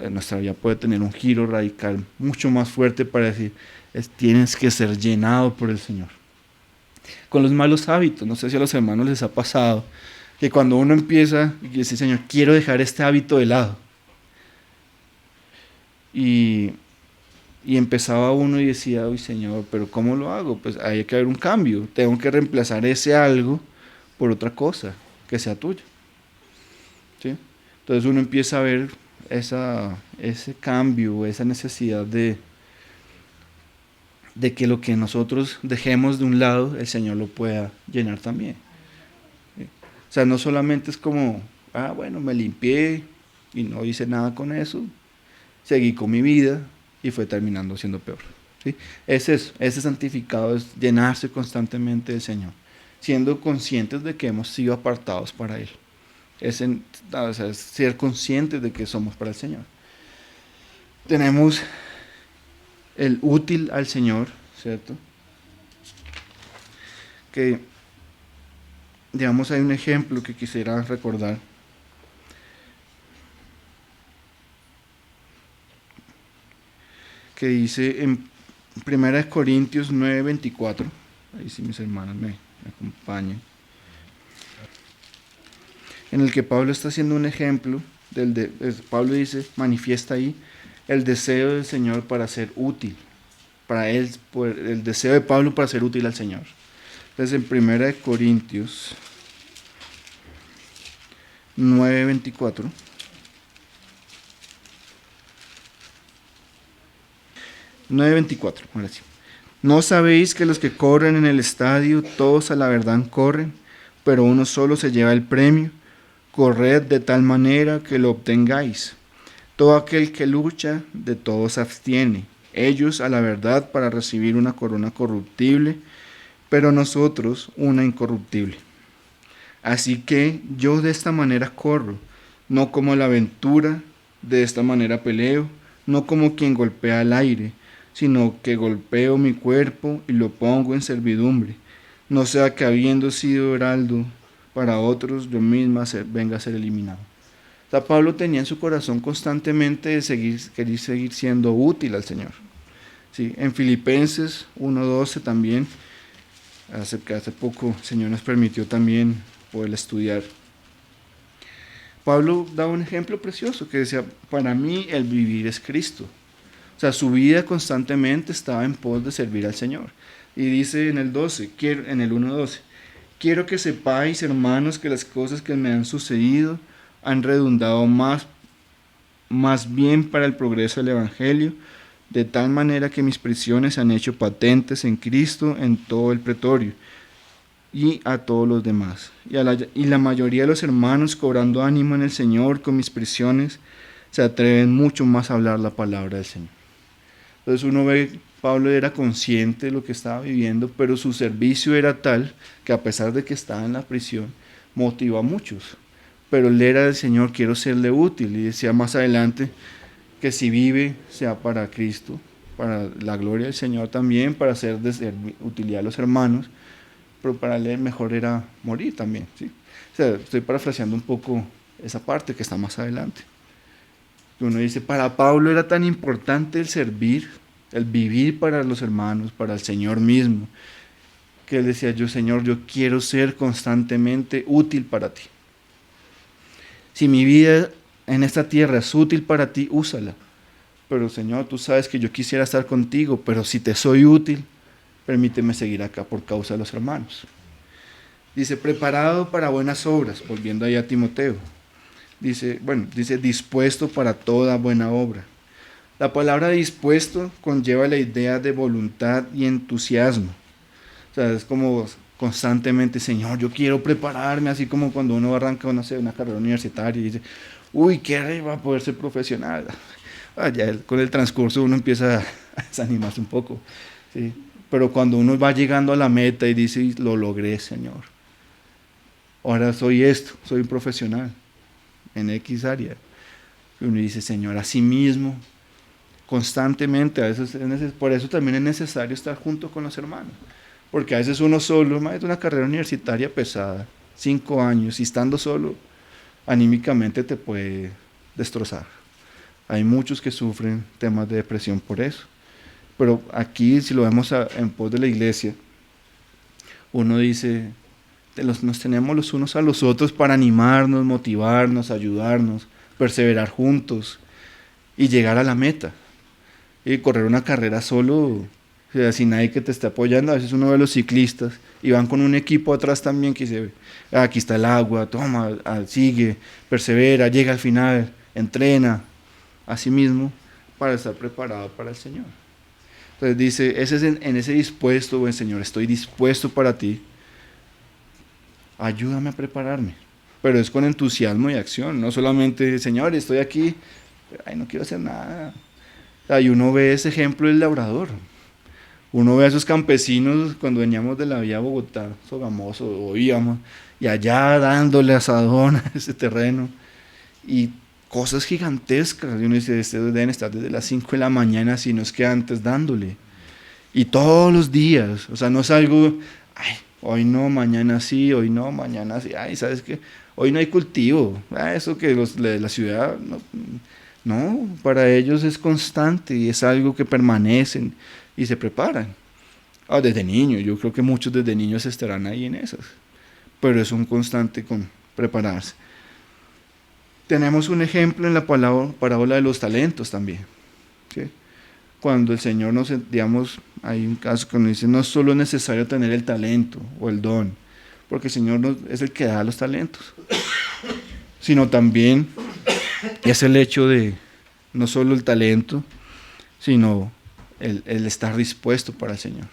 B: Nuestra vida puede tener un giro radical mucho más fuerte para decir, tienes que ser llenado por el Señor. Con los malos hábitos, no sé si a los hermanos les ha pasado, que cuando uno empieza y dice, Señor, quiero dejar este hábito de lado. Y empezaba uno y decía, uy Señor, pero ¿cómo lo hago? Pues hay que haber un cambio, tengo que reemplazar ese algo por otra cosa que sea tuya. ¿Sí? Entonces uno empieza a ver ese cambio, esa necesidad de que lo que nosotros dejemos de un lado, el Señor lo pueda llenar también. ¿Sí? O sea, no solamente es como, bueno, me limpié y no hice nada con eso, seguí con mi vida y fue terminando siendo peor. ¿Sí? Es eso, ese santificado es llenarse constantemente del Señor, siendo conscientes de que hemos sido apartados para Él. Es ser conscientes de que somos para el Señor. Tenemos el útil al Señor, ¿cierto? Que, digamos, hay un ejemplo que quisiera recordar. Que dice en 1 Corintios 9:24, ahí sí mis hermanas me acompañan, en el que Pablo está haciendo un ejemplo, Pablo dice, manifiesta ahí el deseo del Señor para ser útil, para él, el deseo de Pablo para ser útil al Señor. Entonces en 1 Corintios 9:24, ahora sí. ¿No sabéis que los que corren en el estadio, todos a la verdad corren, pero uno solo se lleva el premio? Corred de tal manera que lo obtengáis. Todo aquel que lucha, de todo se abstiene. Ellos a la verdad para recibir una corona corruptible, pero nosotros una incorruptible. Así que yo de esta manera corro, no como la aventura, de esta manera peleo, no como quien golpea al aire, sino que golpeo mi cuerpo y lo pongo en servidumbre, no sea que habiendo sido heraldo para otros, yo misma venga a ser eliminado. O sea, Pablo tenía en su corazón constantemente de querer seguir siendo útil al Señor. ¿Sí? En Filipenses 1:12 también, hace poco el Señor nos permitió también poder estudiar. Pablo da un ejemplo precioso que decía, para mí el vivir es Cristo. O sea, su vida constantemente estaba en pos de servir al Señor. Y dice en el 1:12, quiero que sepáis, hermanos, que las cosas que me han sucedido han redundado más bien para el progreso del Evangelio, de tal manera que mis prisiones se han hecho patentes en Cristo en todo el pretorio y a todos los demás. Y la mayoría de los hermanos, cobrando ánimo en el Señor con mis prisiones, se atreven mucho más a hablar la palabra del Señor. Entonces uno ve, Pablo era consciente de lo que estaba viviendo, pero su servicio era tal que a pesar de que estaba en la prisión, motivó a muchos. Pero él era del Señor, quiero serle útil. Y decía más adelante que si vive sea para Cristo, para la gloria del Señor también, para hacer de utilidad a los hermanos, pero para él mejor era morir también. ¿Sí? O sea, estoy parafraseando un poco esa parte que está más adelante. Uno dice, para Pablo era tan importante el servir, el vivir para los hermanos, para el Señor mismo, que él decía, Señor, yo quiero ser constantemente útil para ti. Si mi vida en esta tierra es útil para ti, úsala. Pero Señor, tú sabes que yo quisiera estar contigo, pero si te soy útil, permíteme seguir acá por causa de los hermanos. Dice, preparado para buenas obras, volviendo ahí a Timoteo. dice dispuesto para toda buena obra. La palabra dispuesto conlleva la idea de voluntad y entusiasmo. O sea, es como constantemente, Señor, yo quiero prepararme, así como cuando uno arranca, no sé, una carrera universitaria y dice, uy, qué va a poder ser profesional. Ya con el transcurso uno empieza a desanimarse un poco, ¿sí? Pero cuando uno va llegando a la meta y dice, lo logré, Señor. Ahora soy esto, soy un profesional en X área. Y uno dice, Señor, a sí mismo, constantemente, a veces por eso también es necesario estar junto con los hermanos. Porque a veces uno solo, es una carrera universitaria pesada, 5 años, y estando solo, anímicamente te puede destrozar. Hay muchos que sufren temas de depresión por eso. Pero aquí, si lo vemos en pos de la iglesia, uno dice, nos tenemos los unos a los otros para animarnos, motivarnos, ayudarnos, perseverar juntos y llegar a la meta. Y correr una carrera solo, o sea, sin nadie que te esté apoyando. A veces uno ve a los ciclistas y van con un equipo atrás también que dice, aquí está el agua, toma, sigue, persevera, llega al final, entrena a sí mismo para estar preparado para el Señor. Entonces dice, en ese dispuesto, buen Señor, estoy dispuesto para ti, ayúdame a prepararme. Pero es con entusiasmo y acción, no solamente, Señor, estoy aquí, ay, no quiero hacer nada. Y uno ve ese ejemplo del labrador. Uno ve a esos campesinos cuando veníamos de la vía a Bogotá, Sogamoso, oíamos, y allá dándole asadón a ese terreno. Y cosas gigantescas. Y uno dice, ustedes deben estar desde las 5 de la mañana, si no es que antes, dándole. Y todos los días. O sea, no es algo, ay, hoy no, mañana sí, hoy no, mañana sí. Ay, ¿sabes qué? Hoy no hay cultivo. Eso que los de la ciudad, no, para ellos es constante y es algo que permanecen y se preparan. Desde niños, yo creo que muchos desde niños estarán ahí en esas. Pero es un constante con prepararse. Tenemos un ejemplo en la parábola de los talentos también. ¿Sí? Cuando el Señor nos, digamos, hay un caso que nos dice, no solo es necesario tener el talento o el don, porque el Señor es el que da los talentos, sino también es el hecho de no solo el talento, sino el estar dispuesto para el Señor.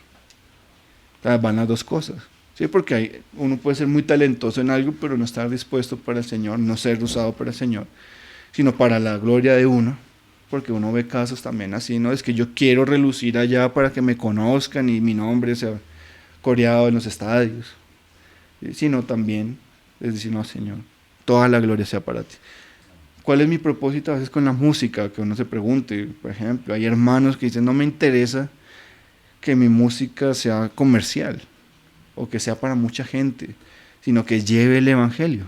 B: O sea, van las dos cosas. Sí, porque uno puede ser muy talentoso en algo, pero no estar dispuesto para el Señor, no ser usado para el Señor, sino para la gloria de uno, porque uno ve casos también así, ¿no? Es que yo quiero relucir allá para que me conozcan y mi nombre sea coreado en los estadios, sino también es decir, no, Señor, toda la gloria sea para ti. ¿Cuál es mi propósito a veces con la música? Que uno se pregunte, por ejemplo, hay hermanos que dicen, no me interesa que mi música sea comercial o que sea para mucha gente, sino que lleve el evangelio.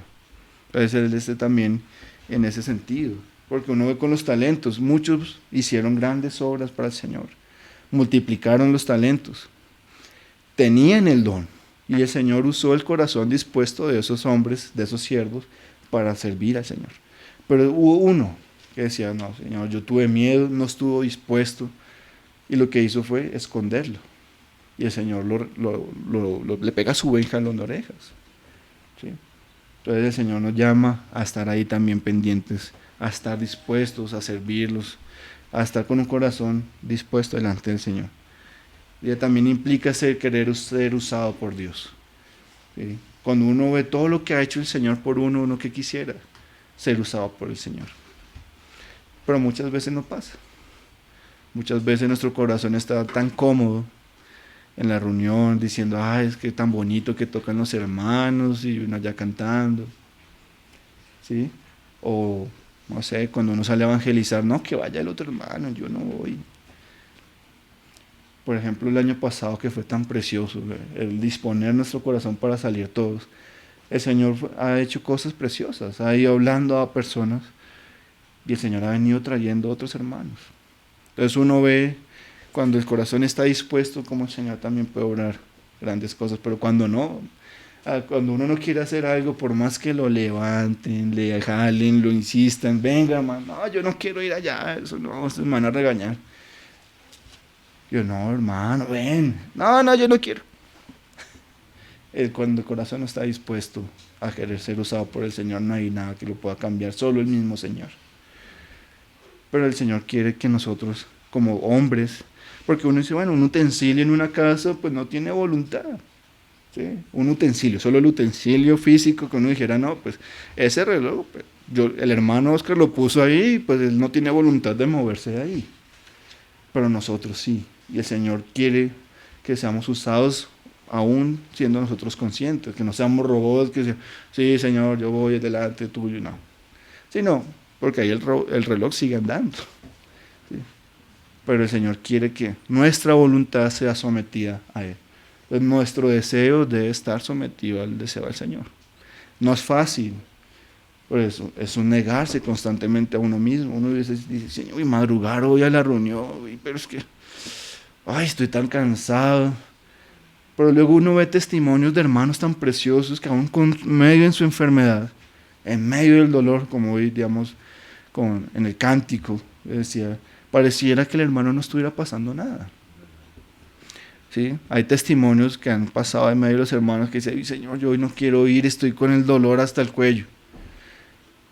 B: Entonces también en ese sentido, porque uno ve con los talentos, muchos hicieron grandes obras para el Señor, multiplicaron los talentos, tenían el don, y el Señor usó el corazón dispuesto de esos hombres, de esos siervos, para servir al Señor. Pero hubo uno que decía, no, Señor, yo tuve miedo, no estuvo dispuesto, y lo que hizo fue esconderlo. Y el Señor le pega su buen jalón de orejas. ¿Sí? Entonces el Señor nos llama a estar ahí también pendientes, a estar dispuestos a servirlos, a estar con un corazón dispuesto delante del Señor. Y también implica querer ser usado por Dios. ¿Sí? Cuando uno ve todo lo que ha hecho el Señor por uno que quisiera ser usado por el Señor. Pero muchas veces no pasa. Muchas veces nuestro corazón está tan cómodo en la reunión diciendo, ay, es que tan bonito que tocan los hermanos y uno allá cantando. ¿Sí? O, no sé, cuando uno sale a evangelizar, no, que vaya el otro hermano, yo no voy. Por ejemplo, el año pasado que fue tan precioso, el disponer nuestro corazón para salir todos. El Señor ha hecho cosas preciosas, ha ido hablando a personas y el Señor ha venido trayendo a otros hermanos. Entonces uno ve cuando el corazón está dispuesto, como el Señor también puede obrar grandes cosas, pero cuando no, cuando uno no quiere hacer algo, por más que lo levanten, le jalen, lo insistan, venga, hermano, no, yo no quiero ir allá, eso no, se me van a regañar. Yo, no, hermano, ven, no, yo no quiero. Cuando el corazón no está dispuesto, a querer ser usado por el Señor. No hay nada que lo pueda cambiar, solo el mismo Señor. Pero el Señor quiere que nosotros, como hombres, porque uno dice, bueno, un utensilio en una casa, pues no tiene voluntad. ¿Sí? Un utensilio, solo el utensilio físico, que uno dijera, no, pues ese reloj, pues, el hermano Oscar lo puso ahí, pues él no tiene voluntad de moverse de ahí. Pero nosotros sí. Y el Señor quiere que seamos usados aún siendo nosotros conscientes, que no seamos robots, que sea, sí, Señor, yo voy delante tuyo, no. Sino, porque ahí el reloj sigue andando. ¿Sí? Pero el Señor quiere que nuestra voluntad sea sometida a Él. Entonces, nuestro deseo debe estar sometido al deseo del Señor. No es fácil, por eso es un negarse constantemente a uno mismo. Uno dice, Señor, madrugar hoy a la reunión, pero es que, ay, estoy tan cansado. Pero luego uno ve testimonios de hermanos tan preciosos que aún con medio en su enfermedad, en medio del dolor, como hoy, digamos, en el cántico, decía, pareciera que el hermano no estuviera pasando nada. ¿Sí? Hay testimonios que han pasado en medio de los hermanos que dicen, Señor, yo hoy no quiero ir, estoy con el dolor hasta el cuello.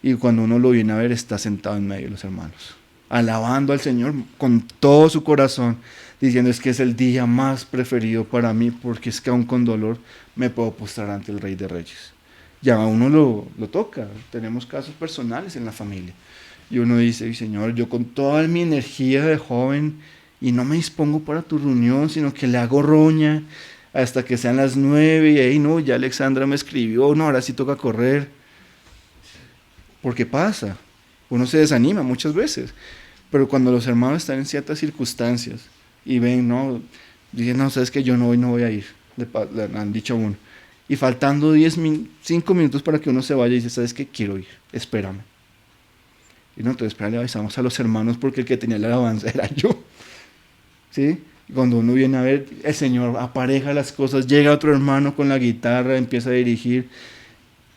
B: Y cuando uno lo viene a ver, está sentado en medio de los hermanos, alabando al Señor con todo su corazón, diciendo es que es el día más preferido para mí, porque es que aún con dolor me puedo postrar ante el Rey de Reyes. Ya a uno lo toca, tenemos casos personales en la familia. Y uno dice, Señor, yo con toda mi energía de joven, y no me dispongo para tu reunión, sino que le hago roña hasta que sean las 9, y ahí no, ya Alexandra me escribió, no, ahora sí toca correr. Porque pasa, uno se desanima muchas veces, pero cuando los hermanos están en ciertas circunstancias y ven, no, dicen, no, sabes que yo no voy a ir, le han dicho a uno, y faltando 5 minutos para que uno se vaya y dice, sabes que quiero ir, espérame. Y no, entonces le avisamos a los hermanos porque el que tenía la alabanza era yo. ¿Sí? Y cuando uno viene a ver, el Señor apareja las cosas, llega otro hermano con la guitarra, empieza a dirigir.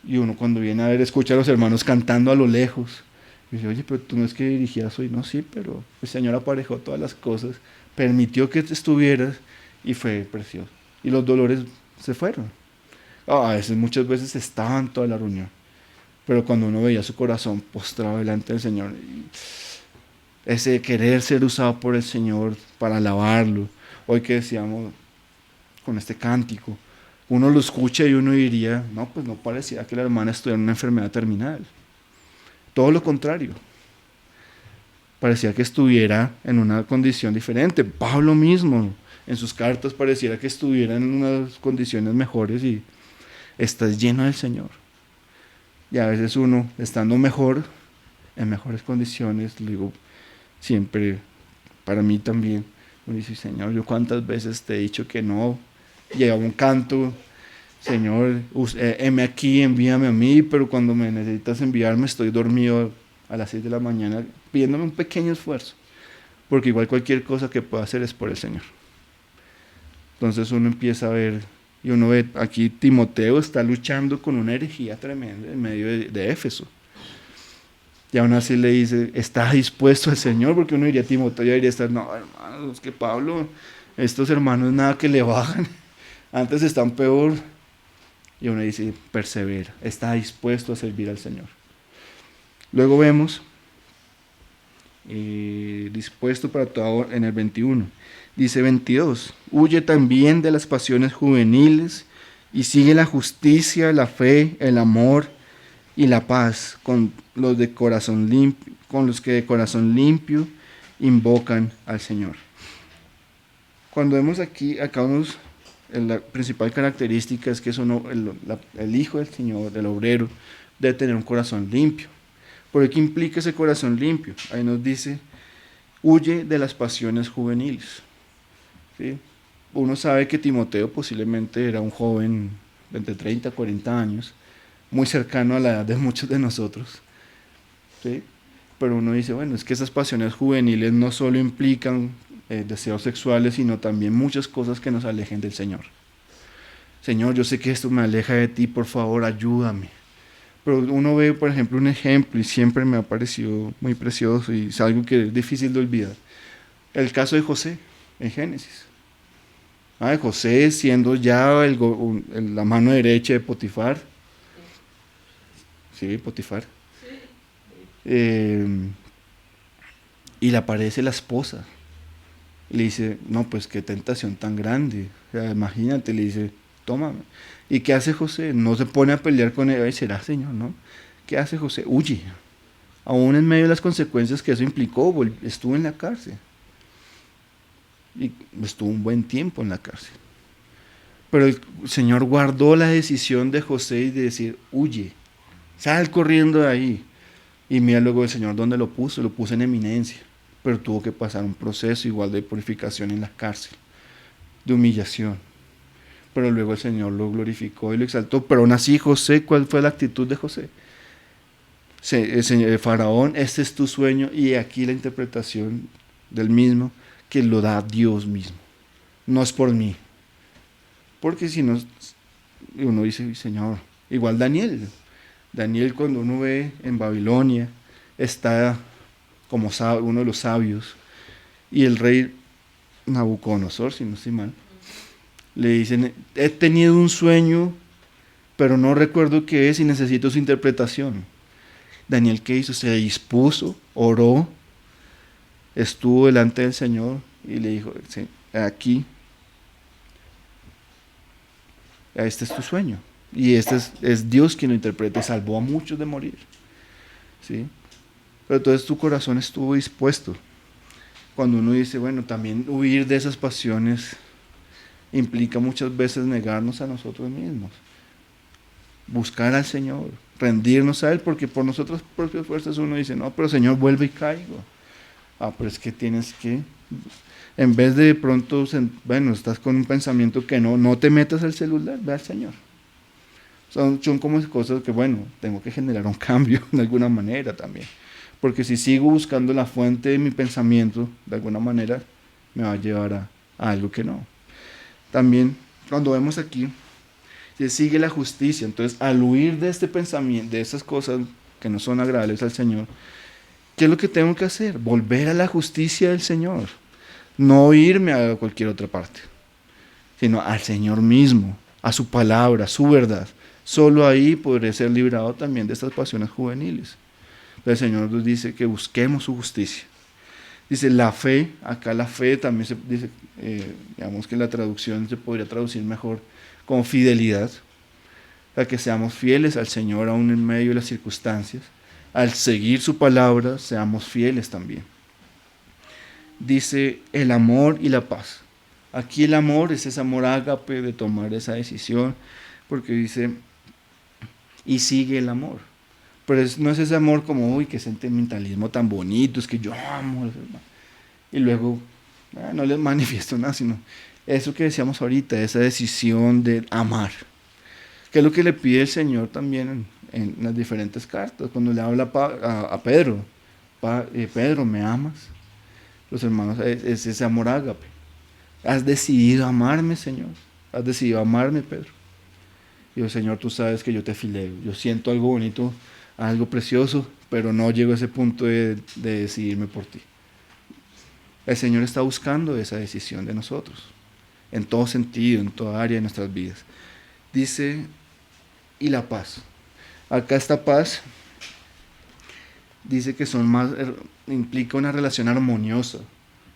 B: Y uno cuando viene a ver, escucha a los hermanos cantando a lo lejos. Y dice, oye, pero tú no es que dirigías hoy. No, sí, pero el Señor aparejó todas las cosas, permitió que estuvieras y fue precioso. Y los dolores se fueron. A veces, muchas veces estaban toda la reunión. Pero cuando uno veía su corazón postrado delante del Señor, ese querer ser usado por el Señor para alabarlo, hoy que decíamos con este cántico, uno lo escucha y uno diría, no, pues no parecía que la hermana estuviera en una enfermedad terminal. Todo lo contrario. Parecía que estuviera en una condición diferente. Pablo mismo, en sus cartas, pareciera que estuviera en unas condiciones mejores y estás lleno del Señor. Y a veces uno, estando mejor, en mejores condiciones, digo, siempre, para mí también, uno dice, Señor, yo cuántas veces te he dicho que no. Llega un canto, Señor, heme aquí, envíame a mí, pero cuando me necesitas enviarme estoy dormido a las 6 de la mañana pidiéndome un pequeño esfuerzo, porque igual cualquier cosa que pueda hacer es por el Señor. Entonces uno empieza a ver, y uno ve, aquí Timoteo está luchando con una herejía tremenda en medio de Éfeso. Y aún así le dice, ¿está dispuesto el Señor? Porque uno diría, Timoteo ya diría estar, no, hermanos, es que Pablo, estos hermanos nada que le bajan, antes están peor. Y uno dice, persevera, está dispuesto a servir al Señor. Luego vemos, dispuesto para todo en el 21. Dice 22, huye también de las pasiones juveniles y sigue la justicia, la fe, el amor y la paz con los que de corazón limpio invocan al Señor. Cuando vemos acá la principal característica es que el Hijo del Señor, del obrero, debe tener un corazón limpio. ¿Por qué implica ese corazón limpio? Ahí nos dice, huye de las pasiones juveniles. ¿Sí? Uno sabe que Timoteo posiblemente era un joven de entre 30 a 40 años, muy cercano a la edad de muchos de nosotros. ¿Sí? Pero uno dice, bueno, es que esas pasiones juveniles no solo implican deseos sexuales, sino también muchas cosas que nos alejen del Señor. Señor, yo sé que esto me aleja de ti, por favor, ayúdame. Pero uno ve, por ejemplo, un ejemplo y siempre me ha parecido muy precioso y es algo que es difícil de olvidar. El caso de José, en Génesis. José siendo ya la mano derecha de Potifar, Sí, Potifar. Eh, y le aparece la esposa. Y le dice, no, pues qué tentación tan grande. O sea, imagínate, le dice, tómame. ¿Y qué hace José? No se pone a pelear con ella y será, Señor, ¿no? ¿Qué hace José? Huye. Aún en medio de las consecuencias que eso implicó, estuvo en la cárcel. Y estuvo un buen tiempo en la cárcel. Pero el Señor guardó la decisión de José y de decir, huye, sal corriendo de ahí. Y mira luego el Señor dónde lo puso en eminencia. Pero tuvo que pasar un proceso igual de purificación en la cárcel, de humillación. Pero luego el Señor lo glorificó y lo exaltó. Pero aún así José, ¿cuál fue la actitud de José? El Faraón, este es tu sueño, y aquí la interpretación del mismo, que lo da Dios mismo. No es por mí. Porque si no, uno dice, Señor, igual Daniel. Daniel, cuando uno ve en Babilonia, está como uno de los sabios, y el rey Nabucodonosor, si no estoy mal, le dicen, he tenido un sueño, pero no recuerdo qué es y necesito su interpretación. Daniel, ¿qué hizo? Se dispuso, oró, estuvo delante del Señor y le dijo, aquí, este es tu sueño. Y es Dios quien lo interpreta y salvó a muchos de morir. ¿Sí? Pero entonces tu corazón estuvo dispuesto. Cuando uno dice, bueno, también huir de esas pasiones implica muchas veces negarnos a nosotros mismos. Buscar al Señor, rendirnos a Él, porque por nuestras propias fuerzas uno dice, no, pero Señor, vuelve y caigo. Pero es que tienes que, en vez de pronto, bueno, estás con un pensamiento que no te metas al celular, ve al Señor. Son como cosas que, bueno, tengo que generar un cambio de alguna manera también. Porque si sigo buscando la fuente de mi pensamiento, de alguna manera, me va a llevar a algo que no. También, cuando vemos aquí, se sigue la justicia. Entonces, al huir de este pensamiento, de esas cosas que no son agradables al Señor, ¿qué es lo que tengo que hacer? Volver a la justicia del Señor. No irme a cualquier otra parte, sino al Señor mismo, a su palabra, a su verdad. Solo ahí podré ser librado también de estas pasiones juveniles. El Señor nos dice que busquemos su justicia. Dice la fe, acá la fe también se dice, digamos que la traducción se podría traducir mejor como fidelidad, a que seamos fieles al Señor aún en medio de las circunstancias. Al seguir su palabra, seamos fieles también. Dice el amor y la paz. Aquí el amor es ese amor ágape de tomar esa decisión, porque dice, y sigue el amor. Pero no es ese amor como, uy, qué sentimentalismo tan bonito, es que yo amo a los hermanos. Y luego, no les manifiesto nada, sino eso que decíamos ahorita, esa decisión de amar. Que es lo que le pide el Señor también en las diferentes cartas, cuando le habla a Pedro. Pedro, ¿me amas? Los hermanos, es ese amor ágape. Has decidido amarme, Señor. Has decidido amarme, Pedro. Y yo, Señor, tú sabes que yo te fileo. Yo siento algo bonito, algo precioso, pero no llego a ese punto de decidirme por ti. El Señor está buscando esa decisión de nosotros, en todo sentido, en toda área de nuestras vidas. Dice, y la paz. Acá esta paz dice que implica una relación armoniosa.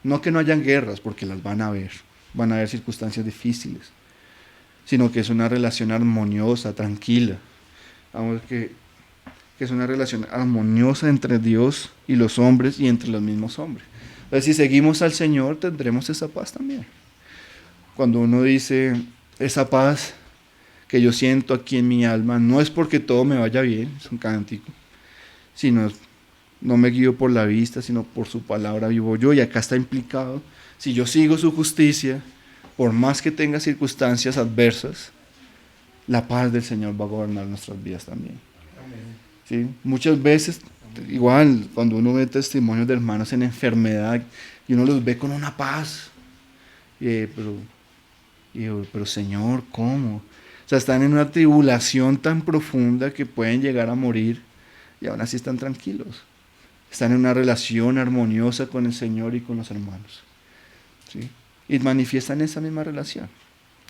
B: No que no hayan guerras, porque las van a haber circunstancias difíciles, sino que es una relación armoniosa, tranquila. Vamos, que es una relación armoniosa entre Dios y los hombres y entre los mismos hombres. Entonces, si seguimos al Señor, tendremos esa paz también. Cuando uno dice, esa paz que yo siento aquí en mi alma, no es porque todo me vaya bien, es un cántico, sino no me guío por la vista, sino por su palabra vivo yo. Y acá está implicado, si yo sigo su justicia, por más que tenga circunstancias adversas, la paz del Señor va a gobernar nuestras vidas también. ¿Sí? Muchas veces, igual, cuando uno ve testimonios de hermanos en enfermedad y uno los ve con una paz, pero Señor, ¿cómo? O sea, están en una tribulación tan profunda que pueden llegar a morir y aún así están tranquilos. Están en una relación armoniosa con el Señor y con los hermanos. ¿Sí? Y manifiestan esa misma relación.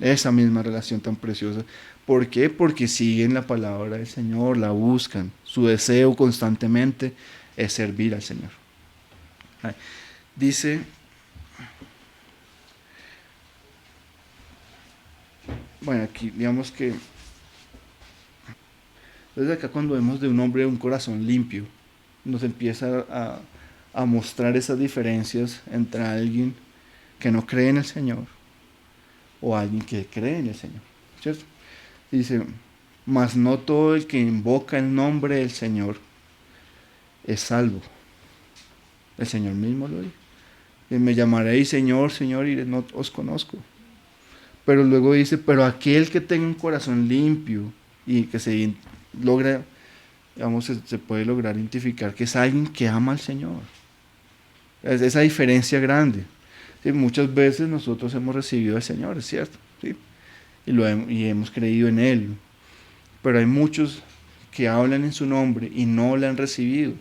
B: esa misma relación tan preciosa. ¿Por qué? Porque siguen la palabra del Señor, la buscan. Su deseo constantemente es servir al Señor. Dice, bueno, aquí digamos que, desde acá cuando vemos de un hombre de un corazón limpio, nos empieza a mostrar esas diferencias entre alguien que no cree en el Señor o alguien que cree en el Señor, ¿cierto? Dice, mas no todo el que invoca el nombre del Señor es salvo. El Señor mismo lo dice. Y me llamaréis Señor, Señor, y no os conozco. Pero luego dice, pero aquel que tenga un corazón limpio y que se logra, digamos, se puede lograr identificar que es alguien que ama al Señor. Es esa diferencia grande. Sí, muchas veces nosotros hemos recibido al Señor, es cierto, ¿sí? Y hemos creído en Él. Pero hay muchos que hablan en su nombre y no le han recibido.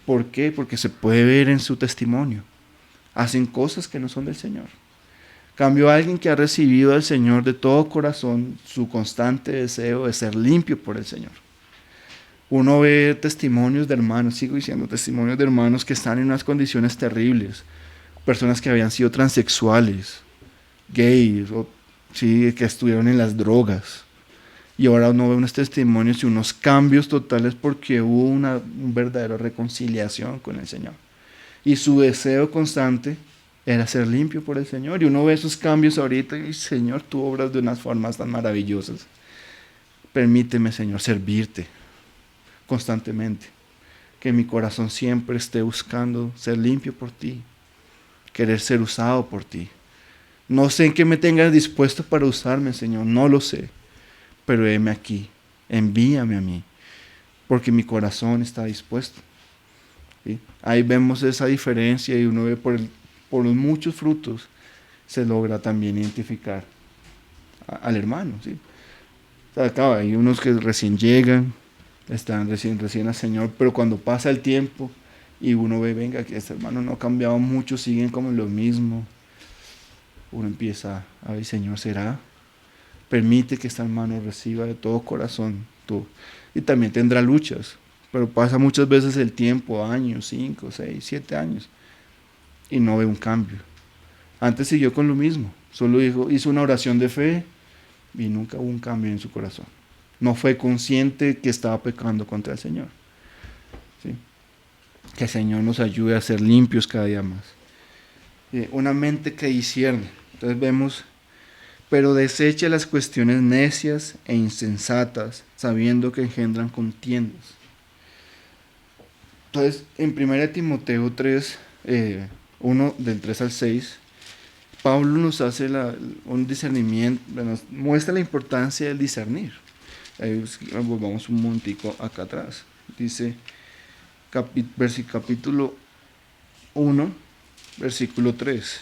B: ¿Por qué? Porque se puede ver en su testimonio. Hacen cosas que no son del Señor. Cambio a alguien que ha recibido al Señor de todo corazón, su constante deseo de ser limpio por el Señor. Uno ve testimonios de hermanos, sigo diciendo, testimonios de hermanos que están en unas condiciones terribles. Personas que habían sido transexuales, gays, o, sí, que estuvieron en las drogas. Y ahora uno ve unos testimonios y unos cambios totales porque hubo una verdadera reconciliación con el Señor. Y su deseo constante era ser limpio por el Señor. Y uno ve esos cambios ahorita y Señor, tú obras de unas formas tan maravillosas. Permíteme, Señor, servirte constantemente. Que mi corazón siempre esté buscando ser limpio por ti. Querer ser usado por ti. No sé en qué me tengas dispuesto para usarme, Señor, no lo sé. Pero heme aquí, envíame a mí, porque mi corazón está dispuesto. ¿Sí? Ahí vemos esa diferencia y uno ve por los muchos frutos se logra también identificar al hermano. ¿Sí? O sea, claro, hay unos que recién llegan, están recién al Señor, pero cuando pasa el tiempo y uno ve, venga, que este hermano no ha cambiado mucho, siguen como lo mismo, uno empieza a ver, Señor, ¿será? Permite que esta hermano reciba de todo corazón tú. Y también tendrá luchas, pero pasa muchas veces el tiempo, años, 5, 6, 7 años, y no ve un cambio. Antes siguió con lo mismo, solo hizo una oración de fe y nunca hubo un cambio en su corazón. No fue consciente que estaba pecando contra el Señor. ¿Sí? Que el Señor nos ayude a ser limpios cada día más. Una mente que discierne. Entonces vemos, pero desecha las cuestiones necias e insensatas, sabiendo que engendran contiendas. Entonces, en 1 Timoteo 3, 1 del 3 al 6, Pablo nos hace un discernimiento, nos muestra la importancia del discernir. Volvamos un momentico acá atrás. Dice, capítulo 1, versículo 3,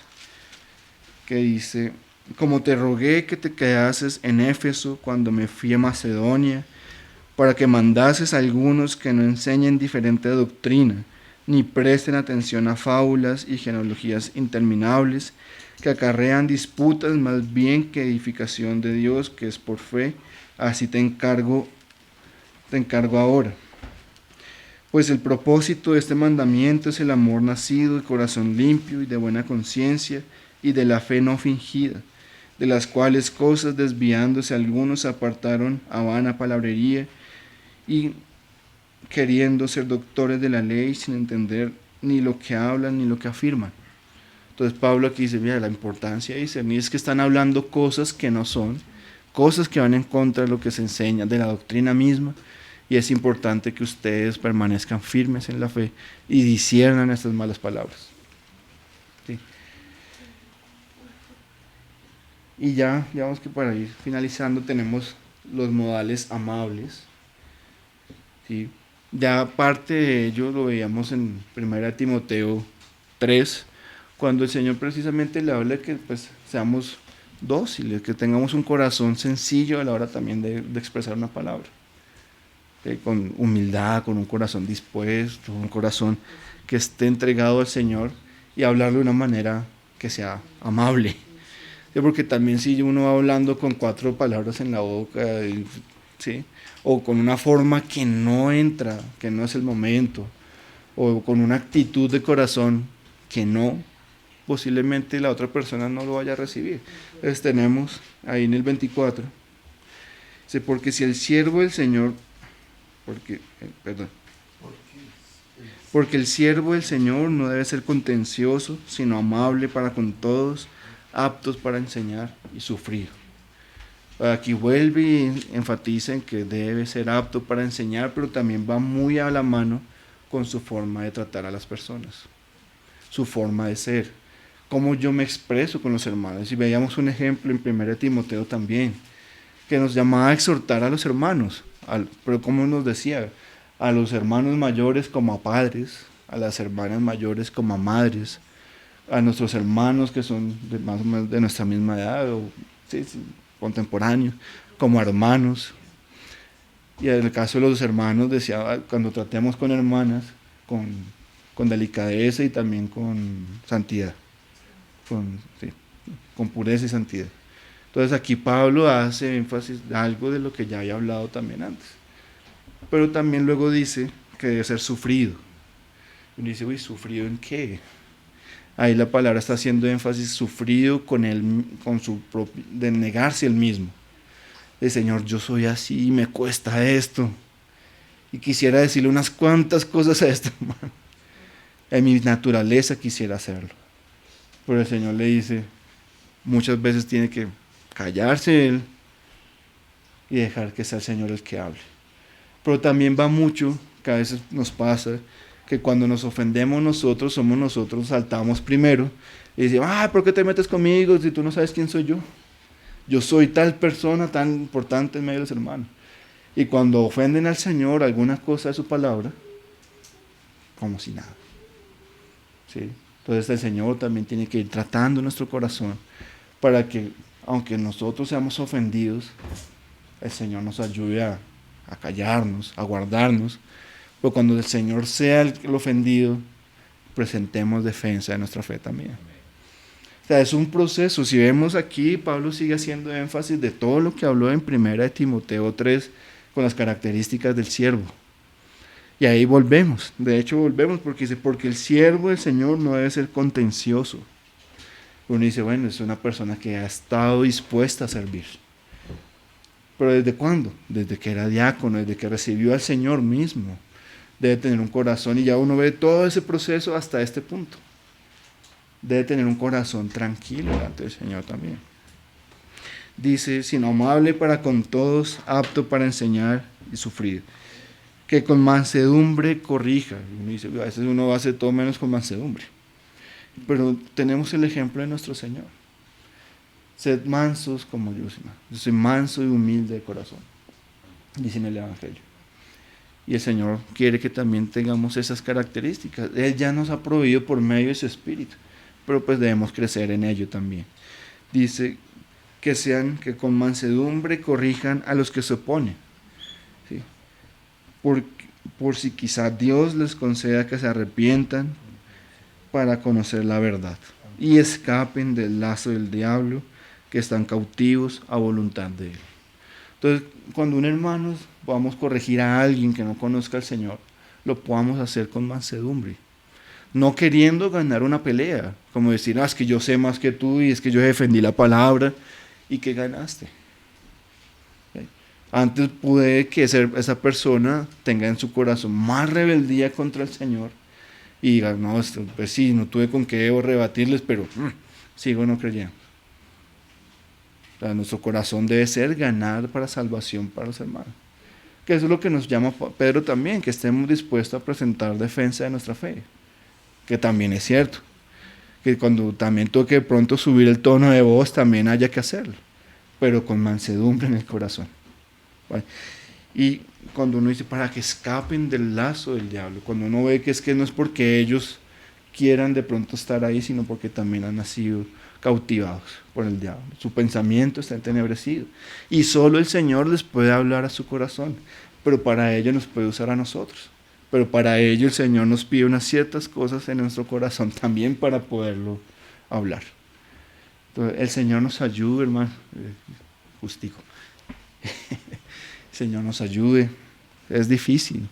B: que dice, como te rogué que te quedases en Éfeso cuando me fui a Macedonia, para que mandases a algunos que no enseñen diferente doctrina, ni presten atención a fábulas y genealogías interminables, que acarrean disputas más bien que edificación de Dios, que es por fe. Así te encargo ahora. Pues el propósito de este mandamiento es el amor nacido de corazón limpio y de buena conciencia y de la fe no fingida, de las cuales cosas desviándose algunos apartaron a vana palabrería y queriendo ser doctores de la ley sin entender ni lo que hablan ni lo que afirman. Entonces Pablo aquí dice, mira, la importancia de discernir es que están hablando cosas que no son, cosas que van en contra de lo que se enseña, de la doctrina misma, y es importante que ustedes permanezcan firmes en la fe y disciernan estas malas palabras. ¿Sí? Y ya, digamos que para ir finalizando tenemos los modales amables. ¿Sí? Ya aparte de ello lo veíamos en 1 Timoteo 3, cuando el Señor precisamente le habla de que pues, seamos dóciles, que tengamos un corazón sencillo a la hora también de expresar una palabra. Con humildad, con un corazón dispuesto, un corazón que esté entregado al Señor y hablarlo de una manera que sea amable. ¿Sí? Porque también si uno va hablando con 4 palabras en la boca, ¿sí? O con una forma que no entra, que no es el momento, o con una actitud de corazón que no, posiblemente la otra persona no lo vaya a recibir. Entonces tenemos ahí en el 24, dice, porque si el siervo del Señor, porque el siervo del Señor no debe ser contencioso, sino amable para con todos, aptos para enseñar y sufrir. Aquí vuelve y enfatiza en que debe ser apto para enseñar, pero también va muy a la mano con su forma de tratar a las personas, su forma de ser, cómo yo me expreso con los hermanos. Y veíamos un ejemplo en 1 Timoteo también, que nos llamaba a exhortar a los hermanos, pero como nos decía, a los hermanos mayores como a padres, a las hermanas mayores como a madres, a nuestros hermanos que son más o menos de nuestra misma edad, o sí, contemporáneos, como hermanos. Y en el caso de los hermanos, decía, cuando tratemos con hermanas, con delicadeza y también con santidad, con pureza y santidad. Entonces aquí Pablo hace énfasis de algo de lo que ya había hablado también antes. Pero también luego dice que debe ser sufrido. Y uno dice, uy, ¿sufrido en qué? Ahí la palabra está haciendo énfasis, sufrido con su propio, de negarse el mismo. El Señor, yo soy así, me cuesta esto. Y quisiera decirle unas cuantas cosas a este hermano. En mi naturaleza quisiera hacerlo. Pero el Señor le dice, muchas veces tiene que callarse él y dejar que sea el Señor el que hable. Pero también va mucho, que a veces nos pasa, que cuando nos ofendemos nosotros, somos nosotros, saltamos primero y decimos, ¿por qué te metes conmigo si tú no sabes quién soy yo? Yo soy tal persona tan importante en medio de los hermanos. Y cuando ofenden al Señor alguna cosa de su palabra, como si nada. ¿Sí? Entonces el Señor también tiene que ir tratando nuestro corazón para que, aunque nosotros seamos ofendidos, el Señor nos ayude a callarnos, a guardarnos. Pero cuando el Señor sea el ofendido, presentemos defensa de nuestra fe también. O sea, es un proceso. Si vemos aquí, Pablo sigue haciendo énfasis de todo lo que habló en 1 Timoteo 3 con las características del siervo. Y ahí volvemos. De hecho, volvemos porque dice, porque el siervo del Señor no debe ser contencioso. Uno dice, bueno, es una persona que ha estado dispuesta a servir. ¿Pero desde cuándo? Desde que era diácono, desde que recibió al Señor mismo. Debe tener un corazón, y ya uno ve todo ese proceso hasta este punto. Debe tener un corazón tranquilo delante del Señor también. Dice, sino amable para con todos, apto para enseñar y sufrir. Que con mansedumbre corrija. Uno dice, a veces uno hace todo menos con mansedumbre. Pero tenemos el ejemplo de nuestro Señor. Sed mansos como yo soy manso y humilde de corazón, dice en el Evangelio. Y el Señor quiere que también tengamos esas características. Él ya nos ha proveído por medio de su Espíritu, pero pues debemos crecer en ello también. Dice que con mansedumbre corrijan a los que se oponen. ¿Sí? Por si quizá Dios les conceda que se arrepientan para conocer la verdad y escapen del lazo del diablo, que están cautivos a voluntad de Él. Entonces, cuando un hermano podamos corregir a alguien que no conozca al Señor, lo podamos hacer con mansedumbre. No queriendo ganar una pelea, como decir, es que yo sé más que tú y es que yo defendí la palabra y que ganaste. ¿Okay? Antes puede que esa persona tenga en su corazón más rebeldía contra el Señor y diga, no, pues sí, no tuve con qué rebatirles, pero sigo no creyendo. Nuestro corazón debe ser ganar para salvación para los hermanos. Que eso es lo que nos llama Pedro también, que estemos dispuestos a presentar defensa de nuestra fe. Que también es cierto. Que cuando también toque de pronto subir el tono de voz, también haya que hacerlo. Pero con mansedumbre en el corazón. ¿Vale? Y cuando uno dice, para que escapen del lazo del diablo, cuando uno ve que no es porque ellos quieran de pronto estar ahí, sino porque también han nacido cautivados por el diablo. Su pensamiento está entenebrecido. Y solo el Señor les puede hablar a su corazón. Pero para ello nos puede usar a nosotros. Pero para ello el Señor nos pide unas ciertas cosas en nuestro corazón también para poderlo hablar. Entonces, el Señor nos ayude, hermano. Justico. El Señor nos ayude. Es difícil.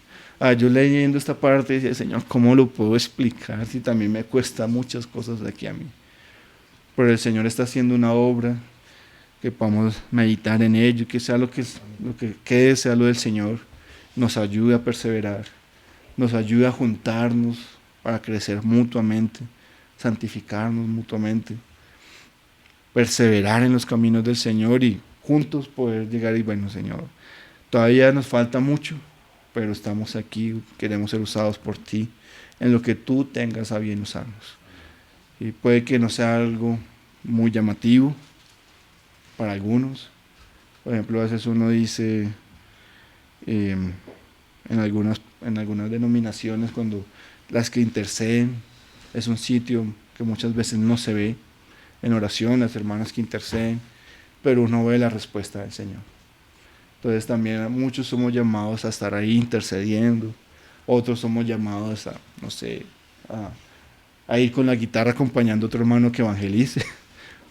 B: Yo leyendo esta parte decía, Señor, ¿cómo lo puedo explicar si también me cuesta muchas cosas de aquí a mí? Pero el Señor está haciendo una obra, que podamos meditar en ello, que sea lo que quede, sea lo del Señor. Nos ayude a perseverar, nos ayude a juntarnos para crecer mutuamente, santificarnos mutuamente, perseverar en los caminos del Señor y juntos poder llegar y bueno, Señor, todavía nos falta mucho, pero estamos aquí, queremos ser usados por ti, en lo que tú tengas a bien usarnos. Y puede que no sea algo muy llamativo para algunos. Por ejemplo, a veces uno dice, en algunas denominaciones, cuando las que interceden, es un sitio que muchas veces no se ve en oración, las hermanas que interceden, pero uno ve la respuesta del Señor. Entonces también muchos somos llamados a estar ahí intercediendo, otros somos llamados a, no sé, a ir con la guitarra acompañando a otro hermano que evangelice.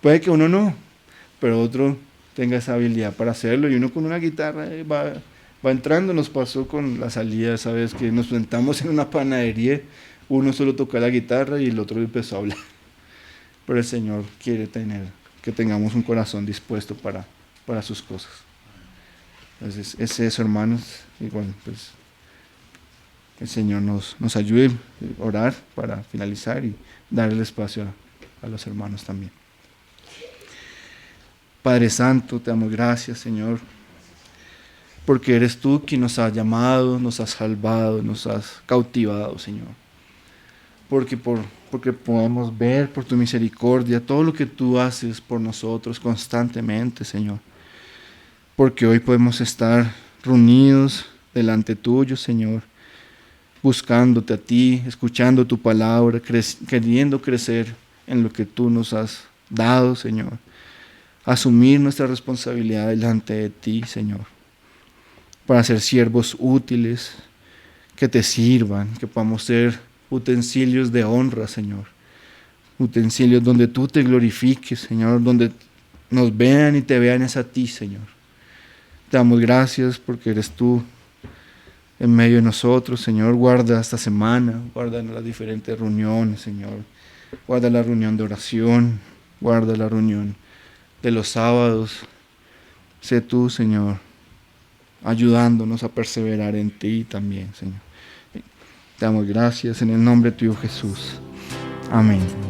B: Puede que uno no, pero otro tenga esa habilidad para hacerlo y uno con una guitarra va entrando. Nos pasó con la salida, sabes que nos sentamos en una panadería, uno solo tocó la guitarra y el otro empezó a hablar. Pero el Señor quiere que tengamos un corazón dispuesto para sus cosas. Entonces, es eso, hermanos. Igual, pues, el Señor nos ayude a orar para finalizar y dar el espacio a los hermanos también. Padre Santo, te damos gracias, Señor, porque eres tú quien nos has llamado, nos has salvado, nos has cautivado, Señor. Porque podemos ver por tu misericordia todo lo que tú haces por nosotros constantemente, Señor. Porque hoy podemos estar reunidos delante tuyo, Señor, buscándote a ti, escuchando tu palabra, queriendo crecer en lo que tú nos has dado, Señor. Asumir nuestra responsabilidad delante de ti, Señor, para ser siervos útiles, que te sirvan, que podamos ser utensilios de honra, Señor. Utensilios donde tú te glorifiques, Señor, donde nos vean y te vean es a ti, Señor. Te damos gracias porque eres tú en medio de nosotros, Señor. Guarda esta semana, guarda las diferentes reuniones, Señor. Guarda la reunión de oración, guarda la reunión de los sábados. Sé tú, Señor, ayudándonos a perseverar en ti también, Señor. Te damos gracias en el nombre de tu Hijo Jesús. Amén.